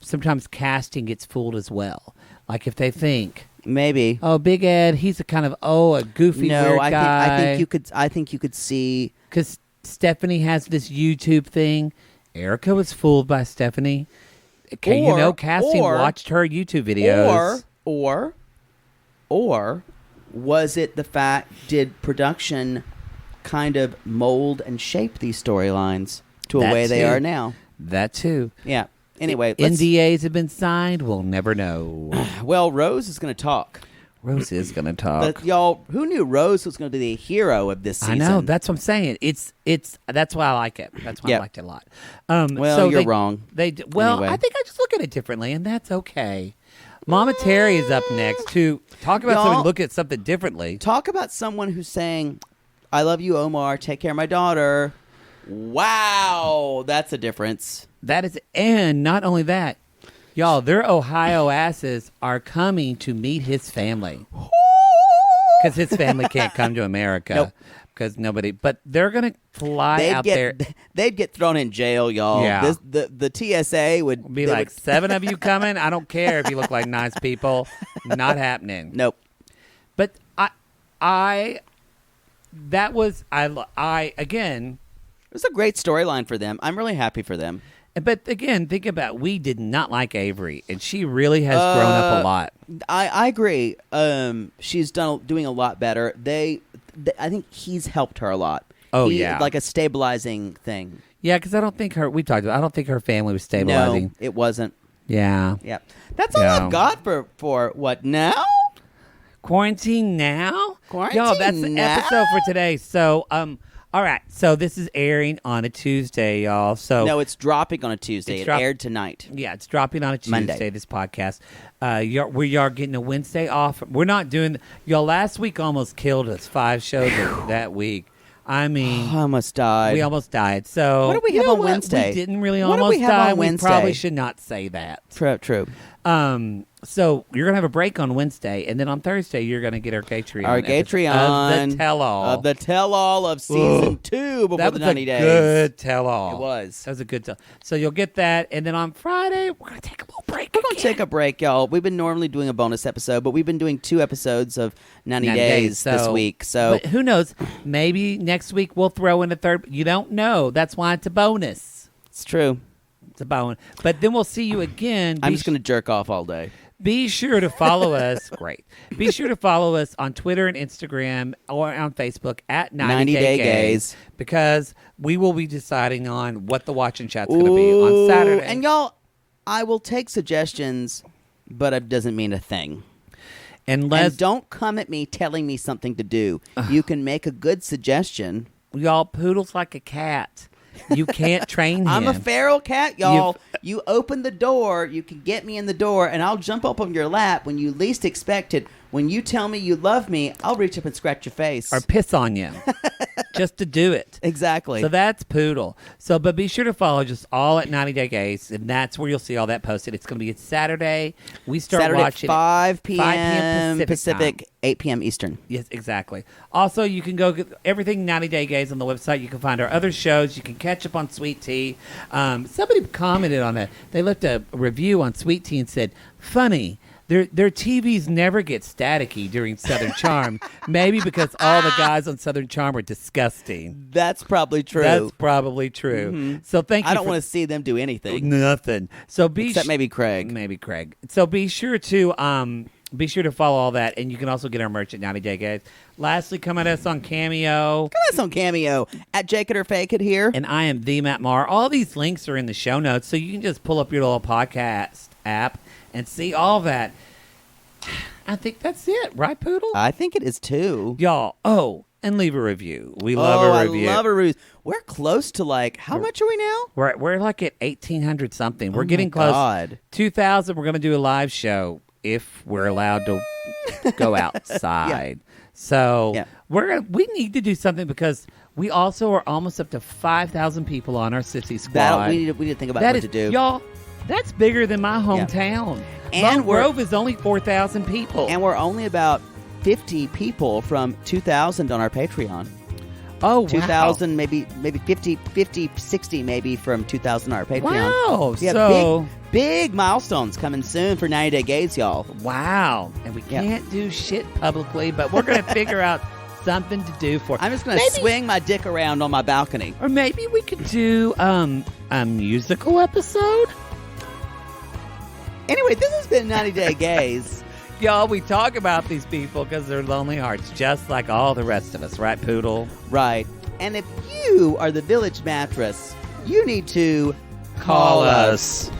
sometimes casting gets fooled as well. Like if they think maybe, oh, Big Ed, he's a kind of a goofy weird guy. I think you could see because Stephanie has this YouTube thing. Erica was fooled by Stephanie. Casting watched her YouTube videos. Or was it the fact, did production kind of mold and shape these storylines to a way they are now? That too. Yeah. Anyway, NDAs have been signed. We'll never know. Well, Rose is going to talk. Rose is going to talk. But y'all, who knew Rose was going to be the hero of this season? I know. That's what I'm saying. It's that's why I like it. That's why I liked it a lot. You're wrong. Anyway. I think I just look at it differently, and that's okay. Mama Terry is up next to talk about something. Look at something differently. Talk about someone who's saying, "I love you, Omar. Take care of my daughter." Wow, that's a difference. That is, and not only that, y'all, their Ohio asses are coming to meet his family because his family can't come to America because nobody. But they're gonna fly out there. They'd get thrown in jail, y'all. Yeah. The TSA would be like 7 of you coming. I don't care if you look like nice people. Not happening. Nope. But again. It was a great storyline for them. I'm really happy for them. But again, think about we did not like Avery, and she really has grown up a lot. I agree. She's doing a lot better. I think he's helped her a lot. Oh, yeah. Like a stabilizing thing. Yeah, because I don't think I don't think her family was stabilizing. No, it wasn't. Yeah. Yeah. That's all I've got for what now? Quarantine now? Quarantine Y'all, that's the now? episode for today. So, all right. So this is airing on a Tuesday, y'all. So No, it's dropping on a Tuesday. It aired tonight. Yeah, it's dropping on a Tuesday, Monday. this podcast. We are getting a Wednesday off. We're not doing... Y'all, last week almost killed us. 5 shows that week. I mean... I almost died. We almost died. So... What do we have on Wednesday? We didn't really What do almost we have die. on Wednesday? We probably should not say that. True. So you're going to have a break on Wednesday, and then on Thursday you're going to get our Patreon. Our Patreon. Of the tell-all. Of the tell-all of season 2 before the 90 days. That was a good tell-all. It was. That was a good tell. So you'll get that, and then on Friday, we're going to take a little break. We're going to take a break, y'all. We've been normally doing a bonus episode, but we've been doing 2 episodes of 90 days this week. So but who knows? Maybe next week we'll throw in a third. You don't know. That's why it's a bonus. It's true. It's a bonus. But then we'll see you again. I'm just going to jerk off all day. Be sure to follow us. Great. Be sure to follow us on Twitter and Instagram or on Facebook at 90 Day Gaze, because we will be deciding on what the watch and chat's going to be on Saturday. And y'all, I will take suggestions, but it doesn't mean a thing. And don't come at me telling me something to do. You can make a good suggestion. Y'all, Poodle's like a cat. You can't train him. I'm a feral cat, y'all. You open the door, you can get me in the door, and I'll jump up on your lap when you least expect it. When you tell me you love me, I'll reach up and scratch your face. Or piss on you. Just to do it. Exactly. So that's Poodle. So, but be sure to follow just all at 90 Day Gaze, and that's where you'll see all that posted. It's going to be Saturday. We start Saturday watching at 5 p.m. 5 p.m. Pacific 8 p.m. Eastern. Yes, exactly. Also, you can go get everything 90 Day Gaze on the website. You can find our other shows. You can catch up on Sweet Tea. Somebody commented on that. They left a review on Sweet Tea and said, funny, their TVs never get staticky during Southern Charm. Maybe because all the guys on Southern Charm are disgusting. That's probably true. That's probably true. Mm-hmm. So thank you. I don't want to see them do anything. Nothing. So except maybe Craig. Maybe Craig. So be sure to follow all that, and you can also get our merch at 90 Day Gaze. Lastly, come at us on Cameo. Come at us on Cameo at Jake It or Fake It here. And I am the Matt Maher. All these links are in the show notes, so you can just pull up your little podcast app and see all that. I think that's it, right, Poodle? I think it is too. Y'all, and leave a review. We love a review. I love a review. We're close to how much are we now? We're like at 1,800 something. We're Oh getting my close. God. 2,000. We're going to do a live show if we're allowed to go outside. Yeah. So we need to do something, because we also are almost up to 5,000 people on our Sissy Squad. We need to think about what to do. Y'all, that's bigger than my hometown. Yeah. And Lone Grove is only 4,000 people. And we're only about 50 people from 2,000 on our Patreon. Oh, wow. 2,000, maybe 50, 60 maybe from 2,000 on our Patreon. Wow. Yeah, so big milestones coming soon for 90 Day Gaze, y'all. Wow. And we can't do shit publicly, but we're going to figure out something to do for. I'm just going to swing my dick around on my balcony. Or maybe we could do a musical episode. Anyway, this has been 90 Day Gaze. Y'all, we talk about these people because they're lonely hearts, just like all the rest of us, right, Poodle? Right. And if you are the Village Mattress, you need to call us.